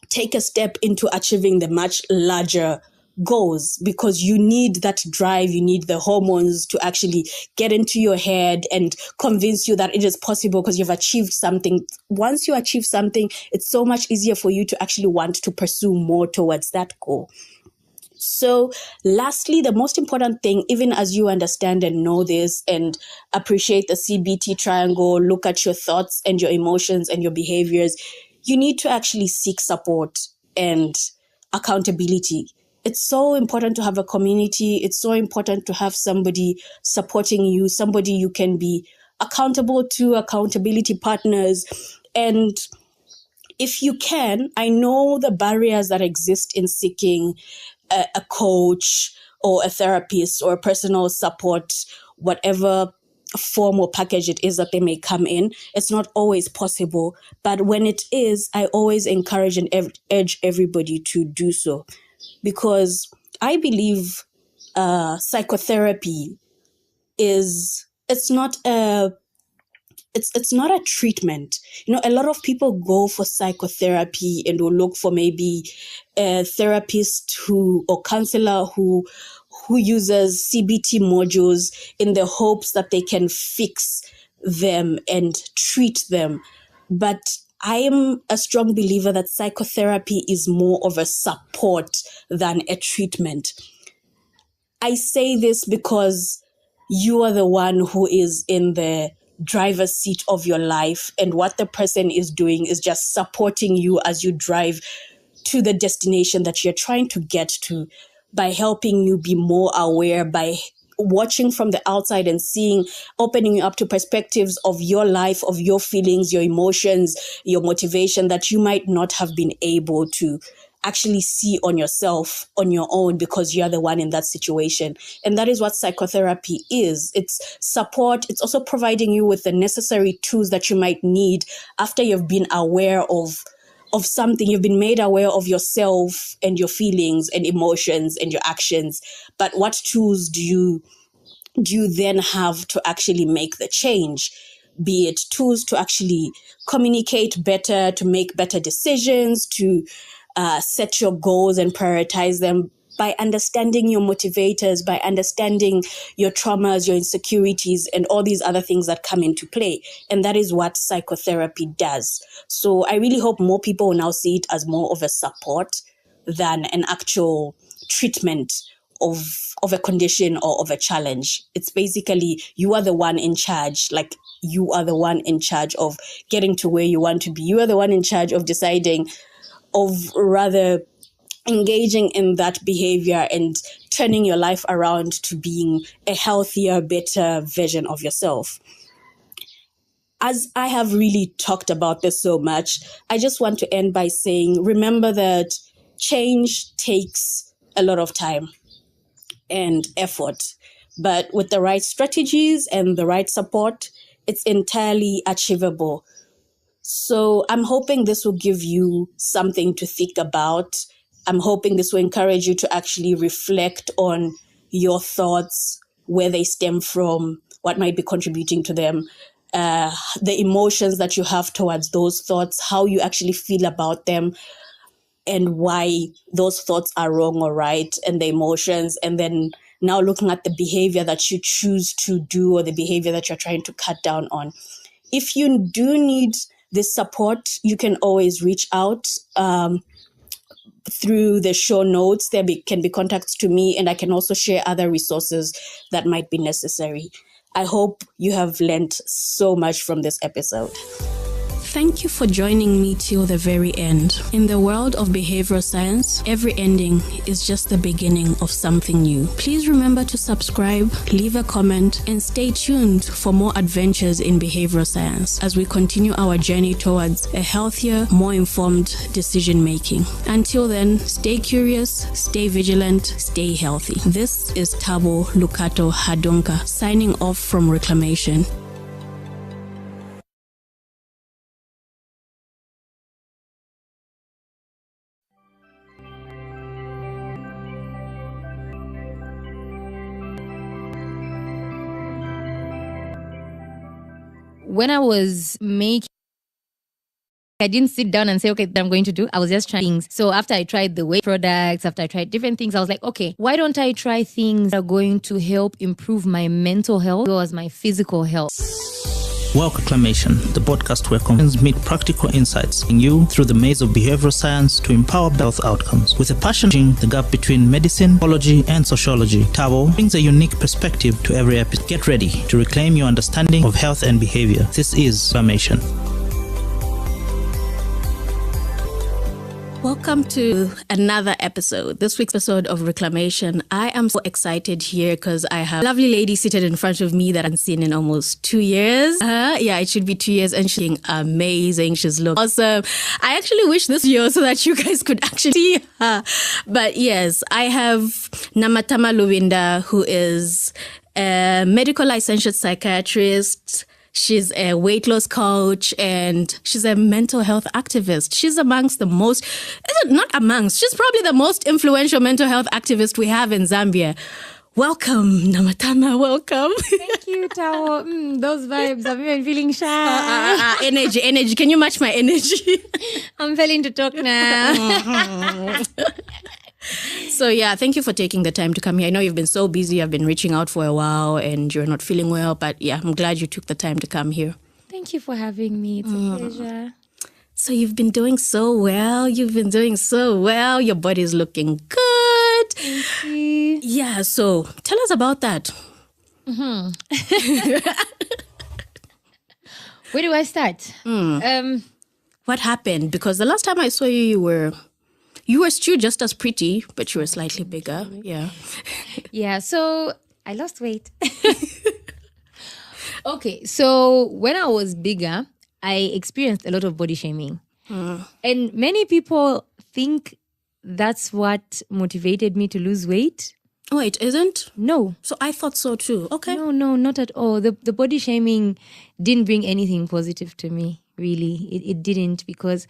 take a step into achieving the much larger goals, because you need that drive, you need the hormones to actually get into your head and convince you that it is possible because you've achieved something. Once you achieve something, it's so much easier for you to actually want to pursue more towards that goal. So lastly, the most important thing, even as you understand and know this and appreciate the CBT triangle, look at your thoughts and your emotions and your behaviors, you need to actually seek support and accountability. It's so important to have a community. It's so important to have somebody supporting you, somebody you can be accountable to, accountability partners. And if you can, I know the barriers that exist in seeking a coach or a therapist or a personal support, whatever form or package it is that they may come in. It's not always possible. But when it is, I always encourage and urge everybody to do so. Because I believe psychotherapy it's not a treatment. You know, a lot of people go for psychotherapy and will look for maybe a therapist or counselor who uses CBT modules in the hopes that they can fix them and treat them. But I am a strong believer that psychotherapy is more of a support than a treatment. I say this because you are the one who is in the driver's seat of your life, and what the person is doing is just supporting you as you drive to the destination that you're trying to get to, by helping you be more aware, by watching from the outside and seeing, opening you up to perspectives of your life, of your feelings, your emotions, your motivation that you might not have been able to actually see on yourself on your own, because you're the one in that situation. And that is what psychotherapy is. It's support. It's also providing you with the necessary tools that you might need after you've been aware of something. You've been made aware of yourself and your feelings and emotions and your actions. But what tools do you then have to actually make the change? Be it tools to actually communicate better, to make better decisions, to set your goals and prioritize them, by understanding your motivators, by understanding your traumas, your insecurities, and all these other things that come into play. And that is what psychotherapy does. So I really hope more people will now see it as more of a support than an actual treatment of a condition or of a challenge. It's basically, you are the one in charge. Like, you are the one in charge of getting to where you want to be. You are the one in charge of deciding, of rather engaging in that behavior and turning your life around to being a healthier, better version of yourself. As I have really talked about this so much, I just want to end by saying, remember that change takes a lot of time and effort, but with the right strategies and the right support, it's entirely achievable. So I'm hoping this will give you something to think about. I'm hoping this will encourage you to actually reflect on your thoughts, where they stem from, what might be contributing to them, the emotions that you have towards those thoughts, how you actually feel about them, and why those thoughts are wrong or right, and the emotions, and then now looking at the behavior that you choose to do or the behavior that you're trying to cut down on. If you do need this support, you can always reach out through the show notes. There can be contacts to me, and I can also share other resources that might be necessary. I hope you have learned so much from this episode. Thank you for joining me till the very end. In the world of behavioral science, every ending is just the beginning of something new. Please remember to subscribe, leave a comment, and stay tuned for more adventures in behavioral science as we continue our journey towards a healthier, more informed decision making. Until then, stay curious, stay vigilant, stay healthy. This is Tabo Lukato Hadunka signing off from Reclamation. When I was making, I didn't sit down and say, okay, I'm going to do. I was just trying things. So after I tried the weight products, after I tried different things, I was like, okay, why don't I try things that are going to help improve my mental health as well as my physical health? Welcome to Reclamation, the podcast where conversations meet practical insights in you through the maze of behavioral science to empower health outcomes. With a passion bridging the gap between medicine, psychology, and sociology, Tabo brings a unique perspective to every episode. Get ready to reclaim your understanding of health and behavior. This is Reclamation. Welcome to another episode. This week's episode of Reclamation. I am so excited here because I have a lovely lady seated in front of me that I haven't seen in almost 2 years. It should be 2 years, and she's amazing. She's looking awesome. I actually wish this year so that you guys could actually see her. But yes, I have Namatama Luwinda, who is a medical licensed psychiatrist. She's a weight loss coach, and she's a mental health activist. She's amongst the most, she's probably the most influential mental health activist we have in Zambia. Welcome, Namatama, welcome. Thank you, Tao. Those vibes, I'm even feeling shy. Energy. Can you match my energy? I'm failing to talk now. So yeah, thank you for taking the time to come here. I know you've been so busy. I've been reaching out for a while and you're not feeling well, but yeah, I'm glad you took the time to come here. Thank you for having me. It's a pleasure. So you've been doing so well. Your body's looking good. Thank you. Yeah, so tell us about that. Where do I start? What happened? Because the last time I saw you, you were still just as pretty, but you were slightly bigger. Yeah. Yeah, so I lost weight. Okay, so when I was bigger, I experienced a lot of body shaming. And many people think that's what motivated me to lose weight. Oh, it isn't? No. So I thought so too. Okay. No, not at all. The body shaming didn't bring anything positive to me, really. It didn't, because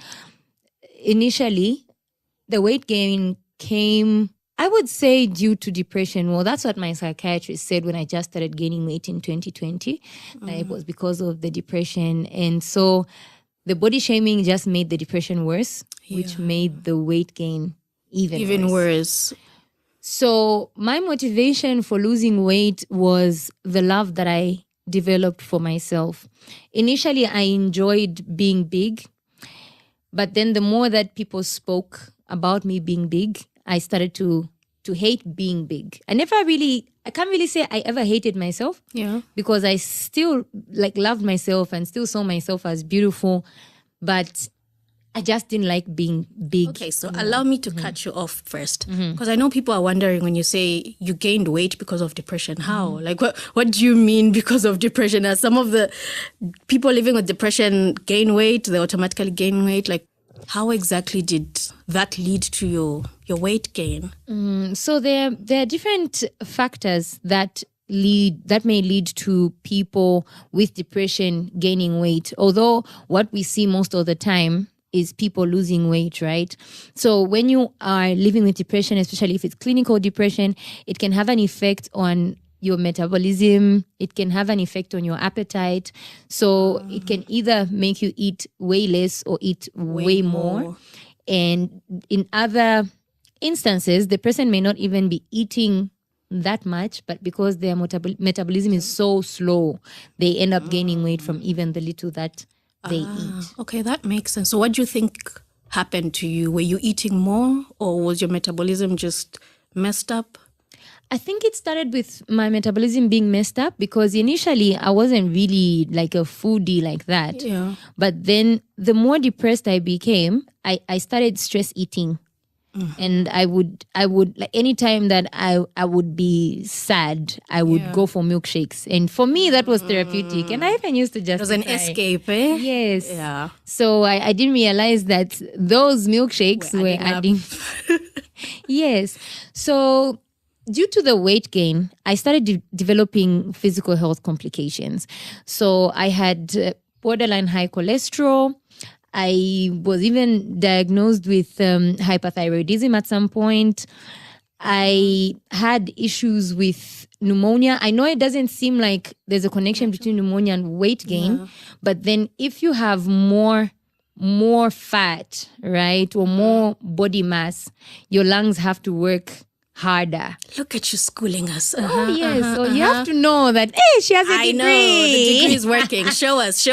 initially the weight gain came, I would say, due to depression. Well, that's what my psychiatrist said when I just started gaining weight in 2020. It was because of the depression. And so the body shaming just made the depression worse, which made the weight gain even worse. So my motivation for losing weight was the love that I developed for myself. Initially, I enjoyed being big, but then the more that people spoke about me being big, I started to hate being big. I can't really say I ever hated myself. Yeah. Because I still loved myself and still saw myself as beautiful, but I just didn't like being big. Okay, so allow me to cut you off first. Because I know people are wondering when you say you gained weight because of depression. How? Like, what do you mean because of depression? As some of the people living with depression gain weight, they automatically gain weight. Like, how exactly did that lead to your weight gain? So there are different factors that may lead to people with depression gaining weight. Although what we see most of the time is people losing weight, right? So when you are living with depression, especially if it's clinical depression, it can have an effect on your metabolism. It can have an effect on your appetite. So it can either make you eat way less or eat way more. And in other instances, the person may not even be eating that much, but because their metabolism is so slow, they end up gaining weight from even the little that they eat. Okay, that makes sense. So what do you think happened to you? Were you eating more, or was your metabolism just messed up? I think it started with my metabolism being messed up because initially I wasn't really like a foodie like that. Yeah. But then the more depressed I became, I started stress eating. And I would like anytime that I would be sad, I would go for milkshakes. And for me, that was therapeutic. And I even used to just It was an escape, eh? Yes. Yeah. So I didn't realize that those milkshakes were adding. Yes. So due to the weight gain, I started developing physical health complications. So I had borderline high cholesterol. I was even diagnosed with hyperthyroidism at some point. I had issues with pneumonia. I know it doesn't seem like there's a connection between pneumonia and weight gain, but then if you have more fat, right, or more body mass, your lungs have to work harder. Look at you schooling us. Oh, yes. So you have to know that, hey, she has a degree. I know, the degree is working. Show us.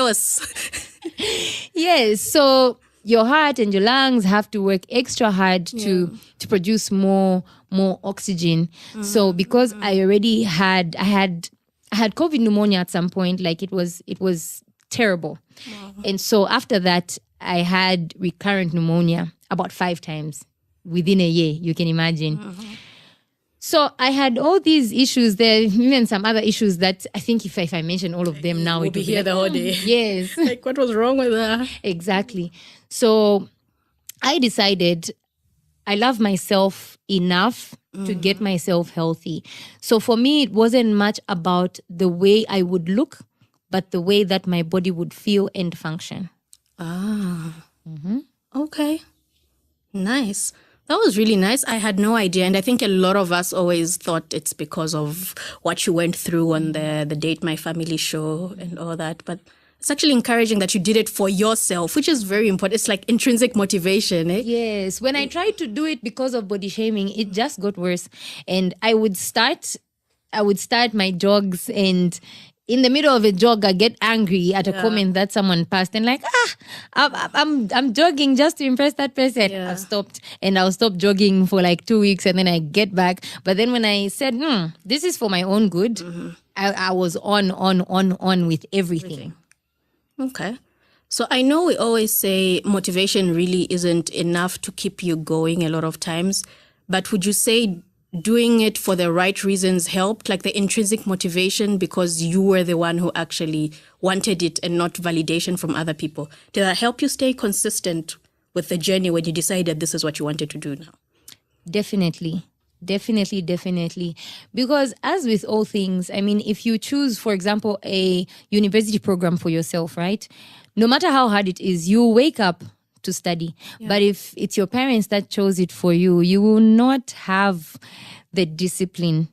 Yes. So your heart and your lungs have to work extra hard to produce more oxygen. So because I had COVID pneumonia at some point, like it was terrible. Wow. And so after that, I had recurrent pneumonia about 5 times within a year, you can imagine. So I had all these issues there, even some other issues that I think if I mention all of them now, we'll be here the whole day. Yes. Like, what was wrong with her? Exactly. So I decided I love myself enough to get myself healthy. So for me, it wasn't much about the way I would look, but the way that my body would feel and function. Okay. Nice. That was really nice. I had no idea. And I think a lot of us always thought it's because of what you went through on the Date My Family show and all that. But it's actually encouraging that you did it for yourself, which is very important. It's like intrinsic motivation, eh? Yes. When I tried to do it because of body shaming, it just got worse. And I would start my jogs, and in the middle of a jog, I get angry at a comment that someone passed and like, I'm jogging just to impress that person. Yeah. I've stopped, and I'll stop jogging for like 2 weeks, and then I get back. But then when I said, this is for my own good, I was on with everything. Okay. So I know we always say motivation really isn't enough to keep you going a lot of times, but would you say doing it for the right reasons helped, like the intrinsic motivation because you were the one who actually wanted it and not validation from other people? Did that help you stay consistent with the journey when you decided this is what you wanted to do now? Definitely. Because as with all things, I mean, if you choose, for example, a university program for yourself, right? No matter how hard it is, you wake up to study. Yeah. But if it's your parents that chose it for you, you will not have the discipline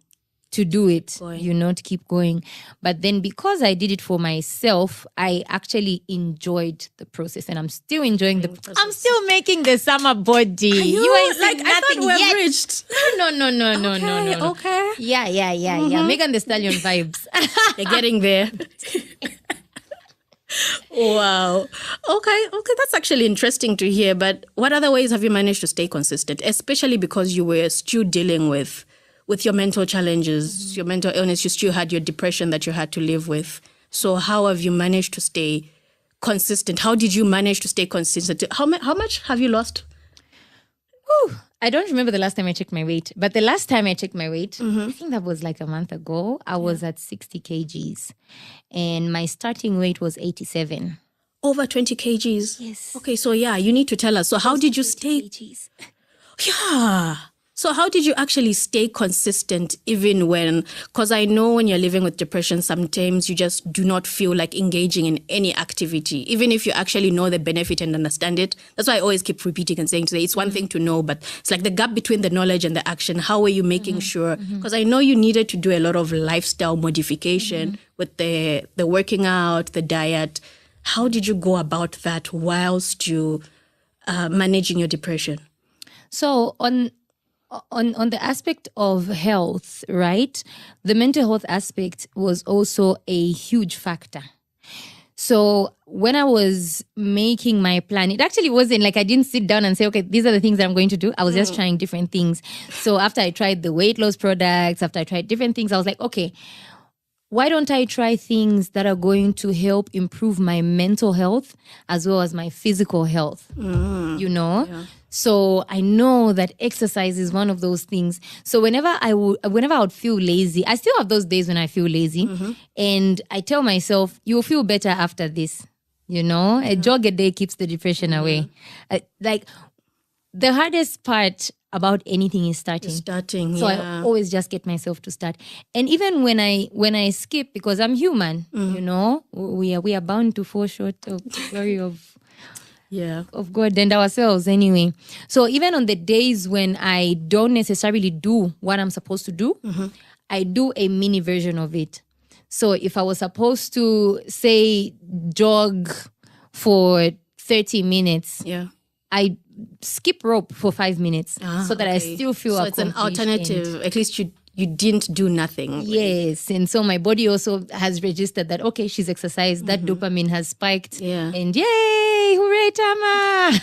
to do it, to keep going. But then because I did it for myself, I actually enjoyed the process, and I'm still enjoying the process. I'm still making the summer body. You ain't like nothing I thought we're yet. Bridged. No. Okay. Yeah. Megan Thee Stallion vibes. You're getting there. Wow. Okay, that's actually interesting to hear. But what other ways have you managed to stay consistent, especially because you were still dealing with your mental challenges, your mental illness, you still had your depression that you had to live with. So how have you managed to stay consistent? How did you manage to stay consistent? How much have you lost? I don't remember the last time I checked my weight, but the last time I checked my weight, I think that was like a month ago. I was at 60 kgs and my starting weight was 87. Over 20 kgs? Yes. Okay, so you need to tell us. So how did you stay? Kgs. Yeah. So how did you actually stay consistent even when, because I know when you're living with depression, sometimes you just do not feel like engaging in any activity, even if you actually know the benefit and understand it. That's why I always keep repeating and saying today, it's one thing to know, but it's like the gap between the knowledge and the action. How are you making sure? Because I know you needed to do a lot of lifestyle modification with the working out, the diet. How did you go about that whilst you managing your depression? So on the aspect of health, right? The mental health aspect was also a huge factor. So when I was making my plan, it actually wasn't like I didn't sit down and say, okay, these are the things that I'm going to do. I was just trying different things. So after I tried the weight loss products, after I tried different things, I was like, okay, why don't I try things that are going to help improve my mental health as well as my physical health, you know? Yeah. So I know that exercise is one of those things. So whenever I would feel lazy, I still have those days when I feel lazy. And I tell myself, you'll feel better after this, you know? A jog a day keeps the depression away. Like the hardest part about anything is starting. So I always just get myself to start. And even when I skip, because I'm human, you know, we are bound to fall short of the glory of God and ourselves anyway. So even on the days when I don't necessarily do what I'm supposed to do, I do a mini version of it. So if I was supposed to say jog for 30 minutes, I skip rope for 5 minutes so that I still feel so it's an alternative. At least you didn't do nothing. Yes. And so my body also has registered that, okay, she's exercised, that dopamine has spiked. Yeah. And yay, hooray, Tama.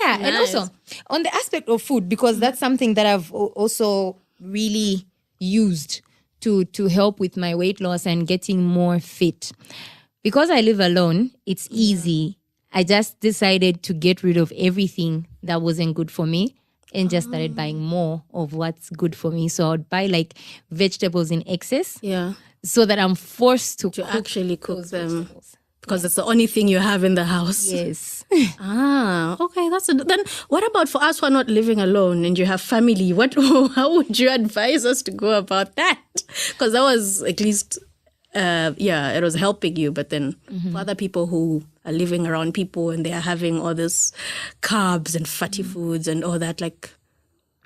Yeah. Nice. And also on the aspect of food, because that's something that I've also really used to help with my weight loss and getting more fit. Because I live alone, it's easy. I just decided to get rid of everything that wasn't good for me and just started buying more of what's good for me. So I'd buy like vegetables in excess. Yeah. So that I'm forced to actually cook them. Vegetables. Because it's the only thing you have in the house. Yes. Okay. Then what about for us who are not living alone and you have family? How would you advise us to go about that? Because that was at least, it was helping you. But then for other people who are living around people and they are having all this carbs and fatty foods and all that, like,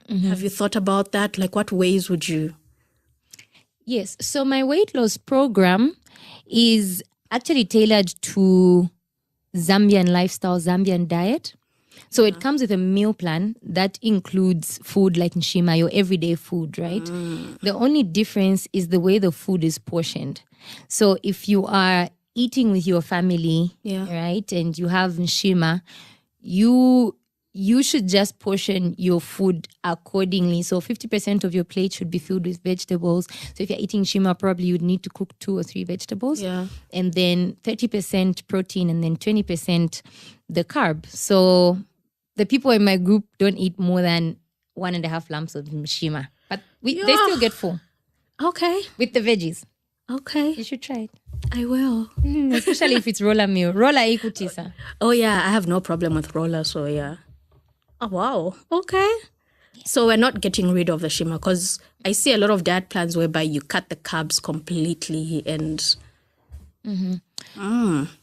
have you thought about that? Like, what ways would you? Yes. So my weight loss program is actually tailored to Zambian lifestyle, Zambian diet. So it comes with a meal plan that includes food like nshima, your everyday food, right? The only difference is the way the food is portioned. So if you are eating with your family, right, and you have nshima, you should just portion your food accordingly. So 50% of your plate should be filled with vegetables. So if you're eating nshima, probably you'd need to cook 2 or 3 vegetables. Yeah. And then 30% protein and then 20% the carb. So the people in my group don't eat more than 1.5 lumps of nshima. But they still get full. Okay. With the veggies. Okay. You should try it. I will. Especially if it's roller meal. Roller ikutisa. Oh yeah, I have no problem with roller, so yeah. Oh wow. Okay. So we're not getting rid of the shima because I see a lot of diet plans whereby you cut the carbs completely and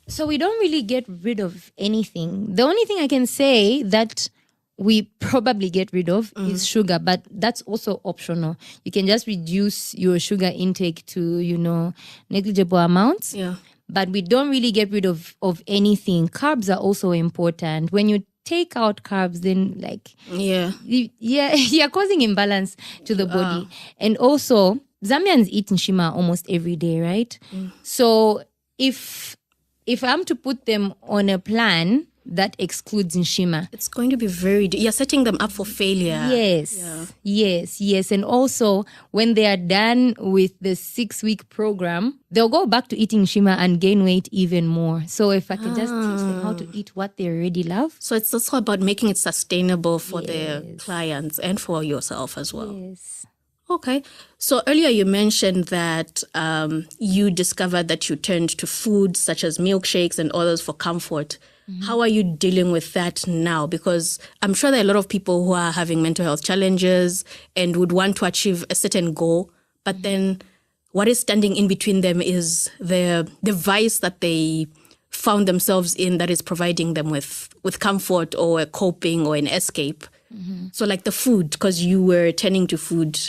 So we don't really get rid of anything. The only thing I can say that we probably get rid of is sugar, but that's also optional. You can just reduce your sugar intake to, negligible amounts. Yeah. But we don't really get rid of anything. Carbs are also important. When you take out carbs, then you're causing imbalance to the body. And also, Zambians eat nshima almost every day, right? So if I'm to put them on a plan that excludes nshima, it's going to be you're setting them up for failure. Yes. And also, when they are done with the 6-week program, they'll go back to eating nshima and gain weight even more. So if I could just teach them how to eat what they already love. So it's also about making it sustainable for the clients and for yourself as well. Yes. Okay. So earlier you mentioned that you discovered that you turned to foods such as milkshakes and others for comfort. How are you dealing with that now? Because I'm sure there are a lot of people who are having mental health challenges and would want to achieve a certain goal, but then what is standing in between them is the vice that they found themselves in that is providing them with comfort or a coping or an escape. So like the food, because you were turning to food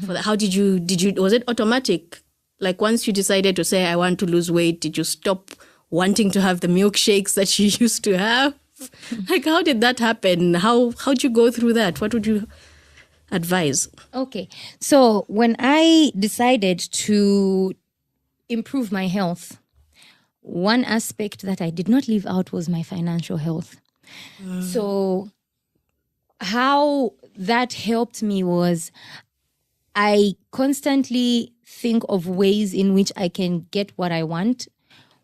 for that. How did you, was it automatic? Like once you decided to say, I want to lose weight, did you stop wanting to have the milkshakes that you used to have? Like how did that happen? How'd you go through that? What would you advise? Okay. So when I decided to improve my health, one aspect that I did not leave out was my financial health. So how that helped me was I constantly think of ways in which I can get what I want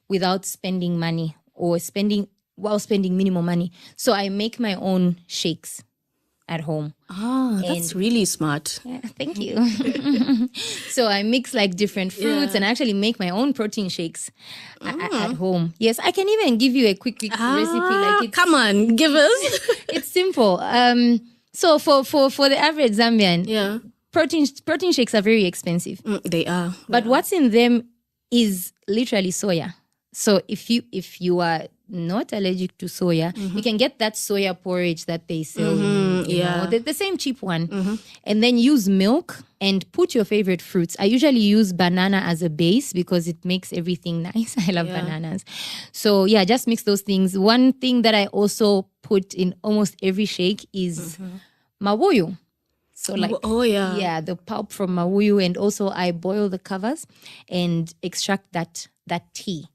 without spending money or spending minimum money. So I make my own shakes at home. Oh, that's really smart. Yeah, thank you. So I mix like different fruits and actually make my own protein shakes at home. Yes, I can even give you a quick recipe. Like Come on, give us. It's simple. So for the average Zambian, protein shakes are very expensive. They are. But what's in them is literally soya. So if you are not allergic to soya, you can get that soya porridge that they sell. You know, the same cheap one. And then use milk and put your favorite fruits. I usually use banana as a base because it makes everything nice. I love bananas. So yeah, just mix those things. One thing that I also put in almost every shake is mawuyu. So like, the pulp from mawuyu, and also I boil the covers and extract that tea.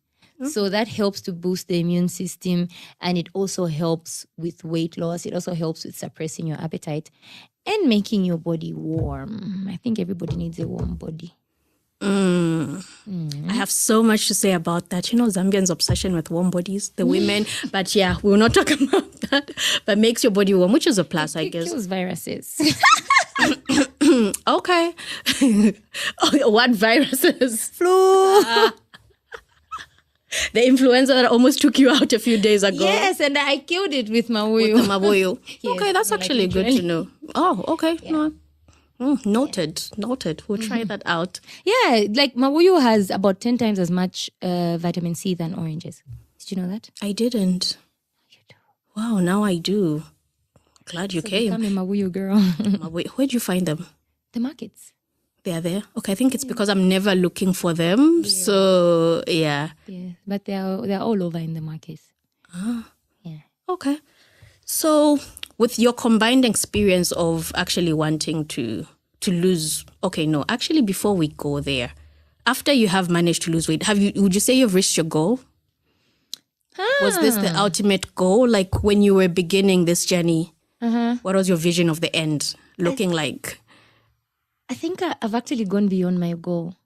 So that helps to boost the immune system, and it also helps with weight loss. It also helps with suppressing your appetite and making your body warm. I think everybody needs a warm body. I have so much to say about that. You know, Zambians' obsession with warm bodies, the women. But yeah, we'll not talk about that. But makes your body warm, which is a plus, I guess. It kills viruses. Okay. What viruses? Flu. The influenza that almost took you out a few days ago. Yes, and I killed it with mawuyu. With the mabuyu. Yes, okay, that's actually like good to know. Oh, okay. Yeah. No. Noted. We'll try that out. Yeah, like mawuyu has about 10 times as much vitamin C than oranges. Did you know that? I didn't. You do. Wow, now I do. Glad you came. I'm a mawuyu girl. Where'd you find them? The markets. They are there? Okay, I think it's because I'm never looking for them. Yeah. So, yeah. Yeah, but they're all over in the markets. Yeah. Okay. So, with your combined experience of actually wanting to lose... Okay, no. Actually, before we go there, after you have managed to lose weight, would you say you've reached your goal? Was this the ultimate goal? Like, when you were beginning this journey, what was your vision of the end looking like? I think I've actually gone beyond my goal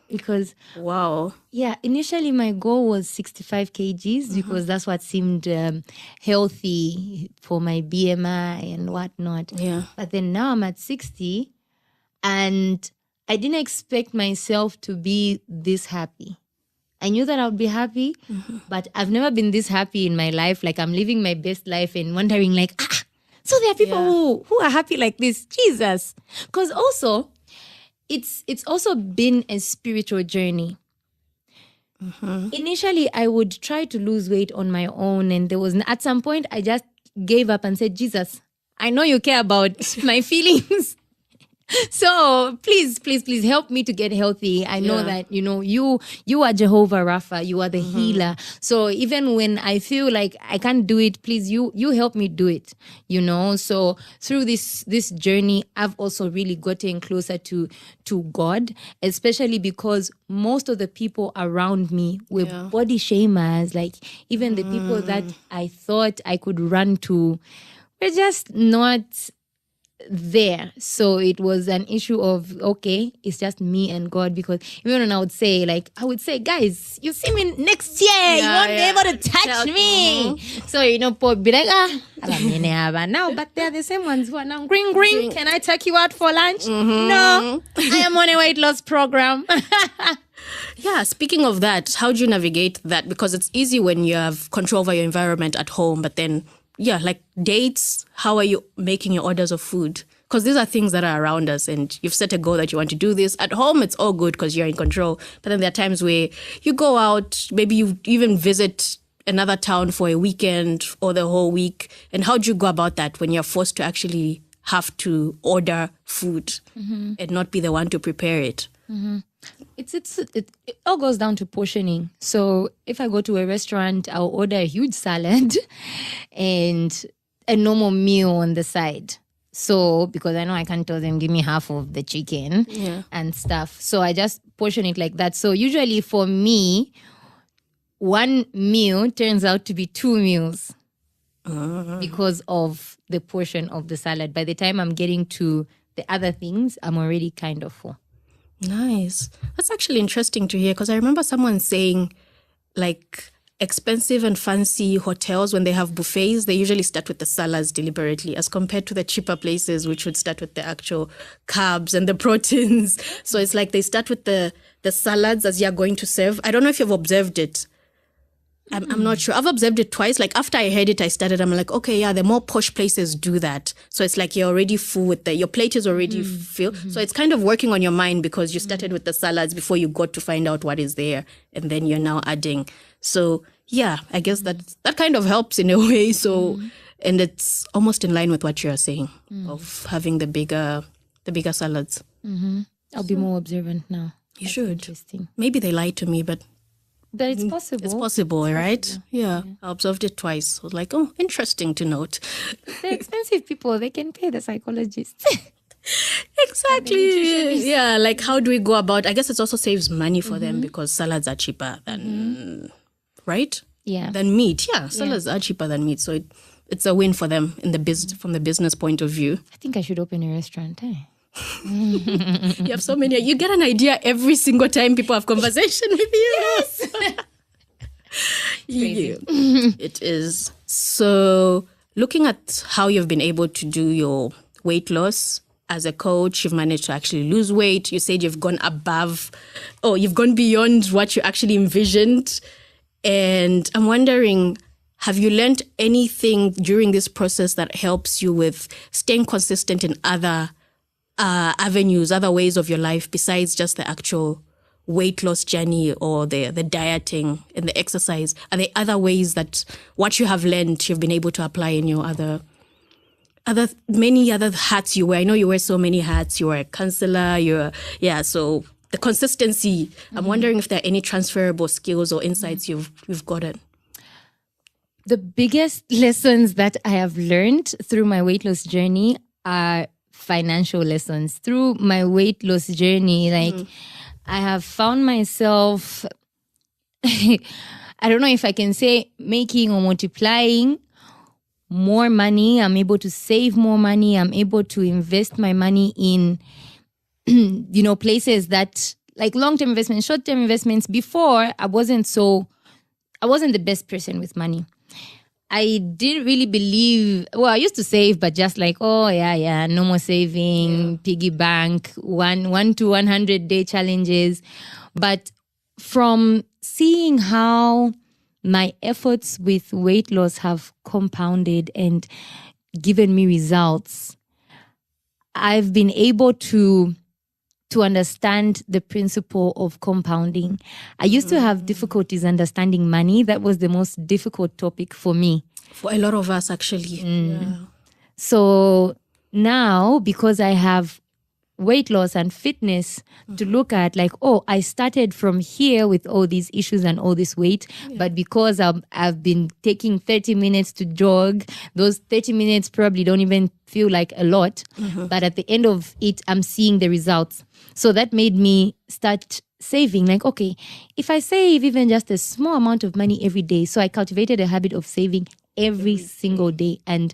because... Wow. Yeah, initially my goal was 65 kgs because that's what seemed healthy for my BMI and whatnot. Yeah. But then now I'm at 60 and I didn't expect myself to be this happy. I knew that I would be happy, but I've never been this happy in my life. Like I'm living my best life and wondering like, so there are people who are happy like this. Jesus. Because also, it's also been a spiritual journey. Initially, I would try to lose weight on my own. And there was, at some point, I just gave up and said, Jesus, I know you care about my feelings. So please help me to get healthy. I know that, you are Jehovah Rapha. You are the healer. So even when I feel like I can't do it, please, you help me do it, So through this journey, I've also really gotten closer to God, especially because most of the people around me were body shamers. Like even the people that I thought I could run to were just not there. So it was an issue of, okay, it's just me and God, because even when I would say, guys, you see me next year, you won't be able to touch me. So, Paul be like, now, but they're the same ones who are now, green, can I take you out for lunch? No, I am on a weight loss program. Yeah, speaking of that, how do you navigate that? Because it's easy when you have control over your environment at home, but then, yeah, like dates, how are you making your orders of food? Because these are things that are around us and you've set a goal that you want to do this. At home, it's all good because you're in control. But then there are times where you go out, maybe you even visit another town for a weekend or the whole week. And how do you go about that when you're forced to actually have to order food and not be the one to prepare it? It all goes down to portioning. So if I go to a restaurant, I'll order a huge salad and a normal meal on the side. So because I know I can't tell them, give me half of the chicken and stuff. So I just portion it like that. So usually for me, one meal turns out to be 2 meals because of the portion of the salad. By the time I'm getting to the other things, I'm already kind of full. Nice. That's actually interesting to hear because I remember someone saying like expensive and fancy hotels, when they have buffets, they usually start with the salads deliberately as compared to the cheaper places, which would start with the actual carbs and the proteins. So it's like they start with the salads as you're going to serve. I don't know if you've observed it. I'm not sure. I've observed it twice. Like after I heard it, I'm like, okay, yeah, the more posh places do that. So it's like you're already full with your plate is already filled. So it's kind of working on your mind because you started with the salads before you got to find out what is there. And then you're now adding. So yeah, I guess that kind of helps in a way. So, and it's almost in line with what you're saying of having the bigger salads. I'll be more observant now. You should. Interesting. Maybe they lied to me, but it's possible. It's possible, right? Yeah. I observed it twice. I was like, oh, interesting to note. They're expensive people. They can pay the psychologist. Exactly. Yeah, like how do we go about, I guess it also saves money for them because salads are cheaper than, right? Yeah. Than meat. Yeah, salads are cheaper than meat. So it's a win for them from the business point of view. I think I should open a restaurant. You have so many. You get an idea every single time people have conversation with you. Yes. It is. So looking at how you've been able to do your weight loss as a coach, you've managed to actually lose weight. You said you've gone you've gone beyond what you actually envisioned. And I'm wondering, have you learned anything during this process that helps you with staying consistent in other avenues, other ways of your life besides just the actual weight loss journey or the dieting and the exercise? Are there other ways that what you have learned you've been able to apply in your many other hats you wear? I know you wear so many hats. You were a counselor. So the consistency. I'm wondering if there are any transferable skills or insights you've gotten. The biggest lessons that I have learned through my weight loss journey are financial lessons. Through my weight loss journey, I have found myself, I don't know if I can say making or multiplying more money. I'm able to save more money. I'm able to invest my money in, places that like long-term investments, short-term investments. Before, I wasn't the best person with money. I didn't really believe, I used to save, but just like, no more saving, piggy bank, 1 to 100 day challenges. But from seeing how my efforts with weight loss have compounded and given me results, I've been able to understand the principle of compounding. I used to have difficulties understanding money. That was the most difficult topic for me. For a lot of us, actually. Yeah. So now, because I have weight loss and fitness to look at, like, I started from here with all these issues and all this weight, but because I've been taking 30 minutes to jog, those 30 minutes probably don't even feel like a lot, but at the end of it, I'm seeing the results. So that made me start saving. Like, okay, if I save even just a small amount of money every day, so I cultivated a habit of saving every single day. And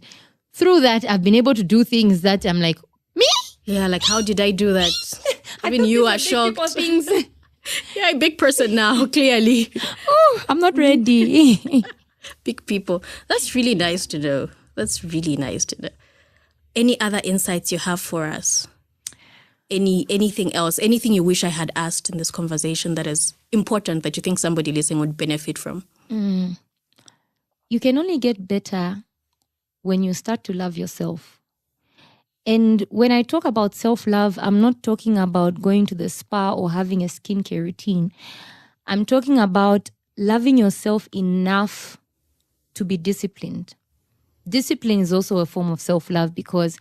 through that, I've been able to do things that I'm like, me? Yeah, like how did I do that? Even you are shocked. Yeah, a big person now, clearly. I'm not ready. Big people. That's really nice to know. Any other insights you have for us? anything else, anything you wish I had asked in this conversation that is important that you think somebody listening would benefit from? You can only get better when you start to love yourself. And when I talk about self-love, I'm not talking about going to the spa or having a skincare routine. I'm talking about loving yourself enough to be disciplined. Discipline is also a form of self-love because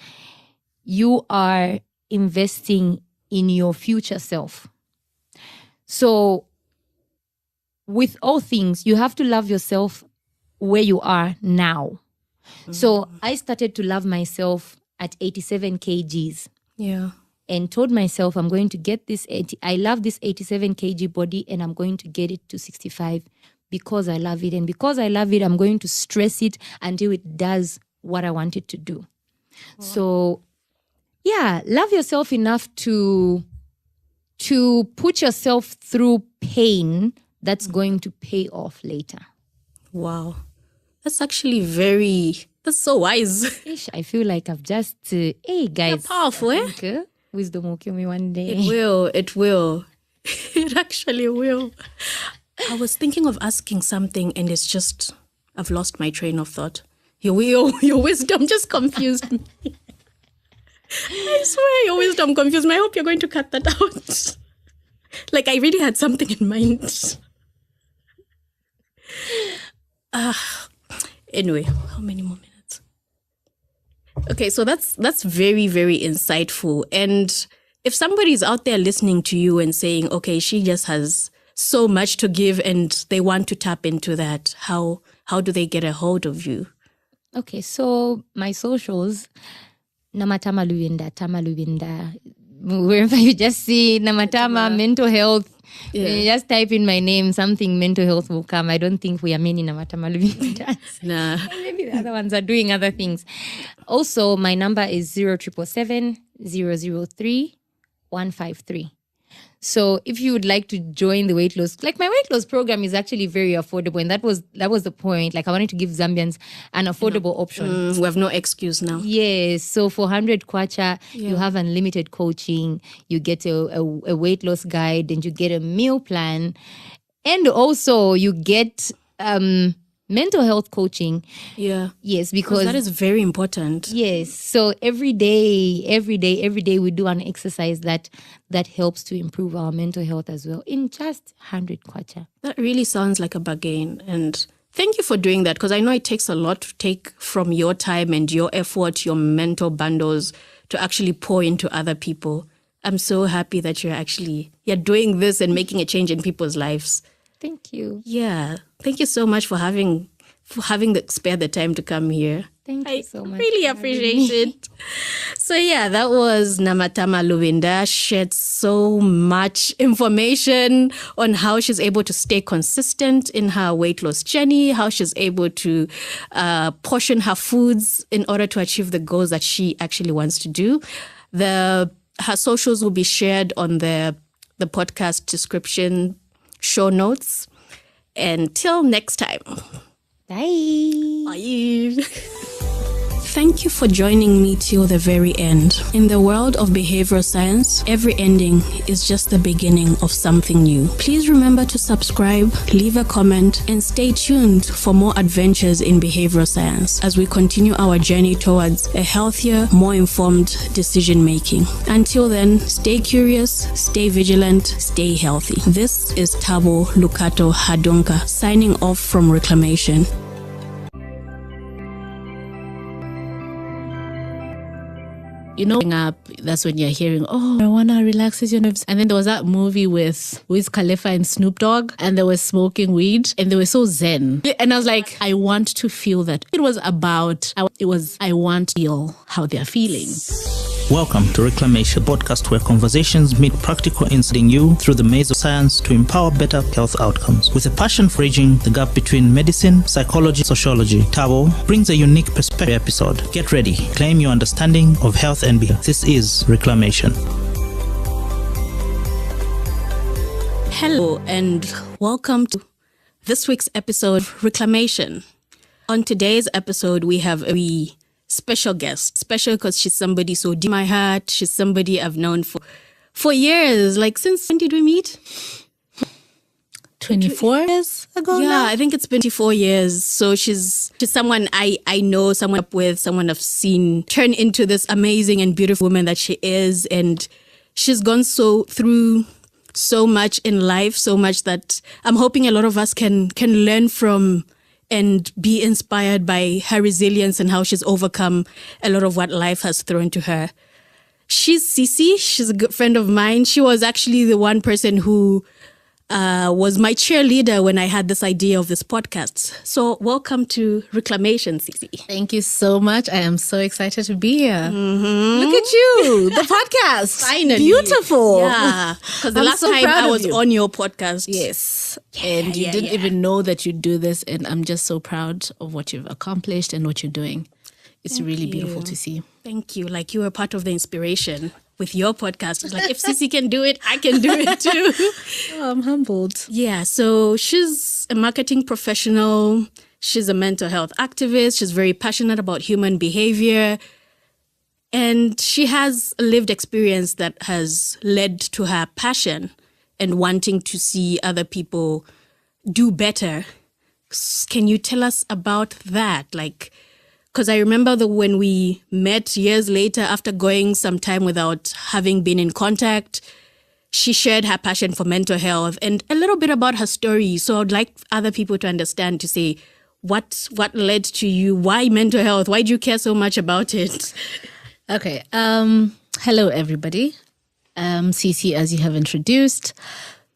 you are investing in your future self. So with all things, you have to love yourself where you are now. So I started to love myself at 87 kgs. Yeah. And told myself I'm going to get this I love this 87 kg body and I'm going to get it to 65 because I love it. And because I love it, I'm going to stress it until it does what I want it to do. Wow. So yeah, love yourself enough to put yourself through pain that's going to pay off later. Wow. That's actually that's so wise. Ish, I feel like I've just, hey guys. You're powerful, eh? Wisdom will kill me one day. It will. It actually will. I was thinking of asking something and it's just, I've lost my train of thought. Your wisdom just confused me. I swear your wisdom confused me. I hope you're going to cut that out. Like I really had something in mind. Anyway, how many more minutes? Okay, so that's very, very insightful. And if somebody's out there listening to you and saying, okay, she just has so much to give and they want to tap into that, how do they get a hold of you? Okay, so my socials, Namatama Luwinda, Tama Luwinda. Wherever you just see Namatama, mental health, you just type in my name, something mental health will come. I don't think we are many Namatama Luwindas. Nah. Maybe the other ones are doing other things. Also, my number is 0777 003 153. So if you would like to join the weight loss, like my weight loss program is actually very affordable. And that was the point. Like I wanted to give Zambians an affordable option. We have no excuse now. Yes. So for 100 kwacha, you have unlimited coaching. You get a weight loss guide and you get a meal plan. And also you get mental health coaching. Yeah. Yes, because that is very important. Yes. So every day we do an exercise that helps to improve our mental health as well in just 100 kwacha. That really sounds like a bargain. And thank you for doing that because I know it takes a lot to take from your time and your effort, your mental bundles to actually pour into other people. I'm so happy that you're doing this and making a change in people's lives. Thank you. Yeah. Thank you so much for having spare the time to come here. Thank you so much. I really appreciate it. So yeah, that was Namatama Luwinda. Shared so much information on how she's able to stay consistent in her weight loss journey, how she's able to portion her foods in order to achieve the goals that she actually wants to do. Her socials will be shared on the podcast description, show notes. Until next time. Bye. Bye. Thank you for joining me till the very end. In the world of behavioral science, every ending is just the beginning of something new. Please remember to subscribe, leave a comment, and stay tuned for more adventures in behavioral science as we continue our journey towards a healthier, more informed decision making. Until then, stay curious, stay vigilant, stay healthy. This is Tabo Lukato Hadunka signing off from Reclamation. That's when you're hearing, marijuana relaxes your nerves. And then there was that movie with Wiz Khalifa and Snoop Dogg, and they were smoking weed, and they were so zen. And I was like, I want to feel that. I want to feel how they're feeling. Welcome to Reclamation, a podcast where conversations meet practical insight in you through the maze of science to empower better health outcomes. With a passion for bridging the gap between medicine, psychology, and sociology, Tabo brings a unique perspective episode. Get ready, claim your understanding of health and behavior. This is Reclamation. Hello and welcome to this week's episode of Reclamation. On today's episode, we have a special guest. Special because she's somebody so deep in my heart. She's somebody I've known for years. Like, since when did we meet? 24 years ago now? I think it's been 24 years. So she's someone I know, someone up with, someone I've seen turn into this amazing and beautiful woman that she is. And she's gone through so much in life, so much that I'm hoping a lot of us can learn from and be inspired by her resilience and how she's overcome a lot of what life has thrown to her. She's Sisi. She's a good friend of mine. She was actually the one person who was my cheerleader when I had this idea of this podcast. So welcome to Reclamation, Sisi. Thank you so much. I am so excited to be here. Look at you, the podcast. Finally. Beautiful. Yeah. Because the I'm last so time proud I of was you. on your podcast. Yes. And you didn't even know that you do this. And I'm just so proud of what you've accomplished and what you're doing. It's really beautiful to see. Thank you. Like, you were part of the inspiration with your podcast. It's like, if Sisi can do it, I can do it too. Oh, I'm humbled. Yeah, so she's a marketing professional. She's a mental health activist. She's very passionate about human behavior. And she has a lived experience that has led to her passion and wanting to see other people do better. Can you tell us about that? Like, because I remember when we met years later after going some time without having been in contact, she shared her passion for mental health and a little bit about her story. So I'd like other people to understand, to say, what led to you? Why mental health? Why do you care so much about it? Okay. Hello, everybody. Cece, as you have introduced.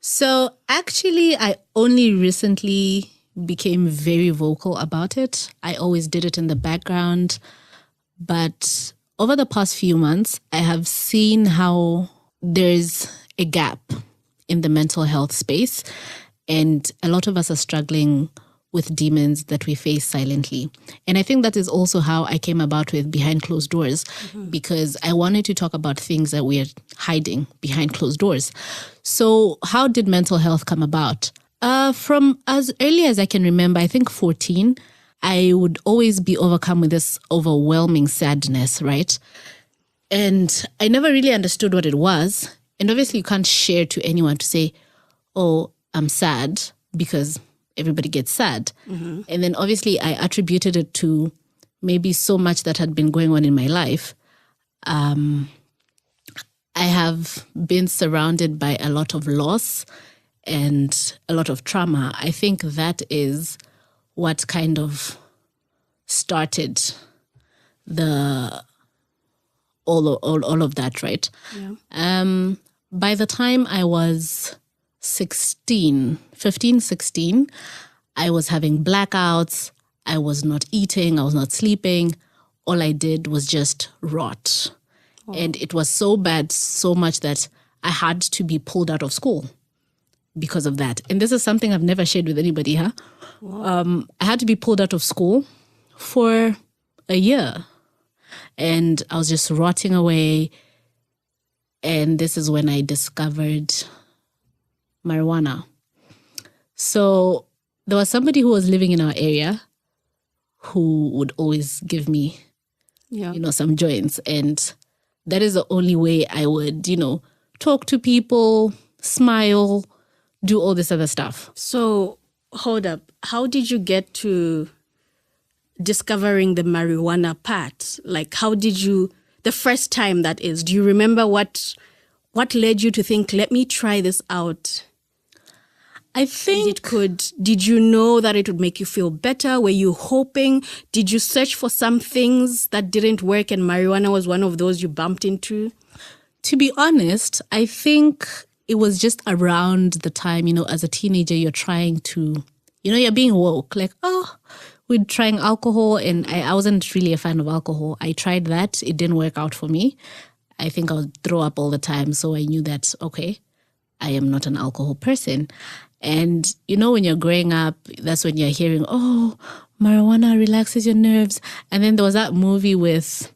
So actually, I only recently became very vocal about it. I always did it in the background. But over the past few months, I have seen how there's a gap in the mental health space. And a lot of us are struggling with demons that we face silently. And I think that is also how I came about with Behind Closed Doors, because I wanted to talk about things that we're hiding behind closed doors. So how did mental health come about? From as early as I can remember, I think 14, I would always be overcome with this overwhelming sadness, right? And I never really understood what it was. And obviously you can't share to anyone to say, oh, I'm sad, because everybody gets sad. And then obviously I attributed it to maybe so much that had been going on in my life. I have been surrounded by a lot of loss and a lot of trauma. I think that is what kind of started all of that, right? Yeah. By the time I was 15, 16, I was having blackouts. I was not eating. I was not sleeping. All I did was just rot. And it was so bad, so much that I had to be pulled out of school because of that. And this is something I've never shared with anybody, I had to be pulled out of school for a year. And I was just rotting away. And this is when I discovered marijuana. So there was somebody who was living in our area who would always give me, some joints. And that is the only way I would, talk to people, smile, do all this other stuff. So hold up. How did you get to discovering the marijuana part? Like, how did you, the first time that is, do you remember what led you to think, let me try this out? I think did you know that it would make you feel better? Were you hoping? Did you search for some things that didn't work and marijuana was one of those you bumped into? To be honest, I think it was just around the time, as a teenager, you're trying to, you're being woke. Like, we're trying alcohol, and I wasn't really a fan of alcohol. I tried that. It didn't work out for me. I think I would throw up all the time. So I knew that, okay, I am not an alcohol person. And, when you're growing up, that's when you're hearing, oh, marijuana relaxes your nerves. And then there was that movie with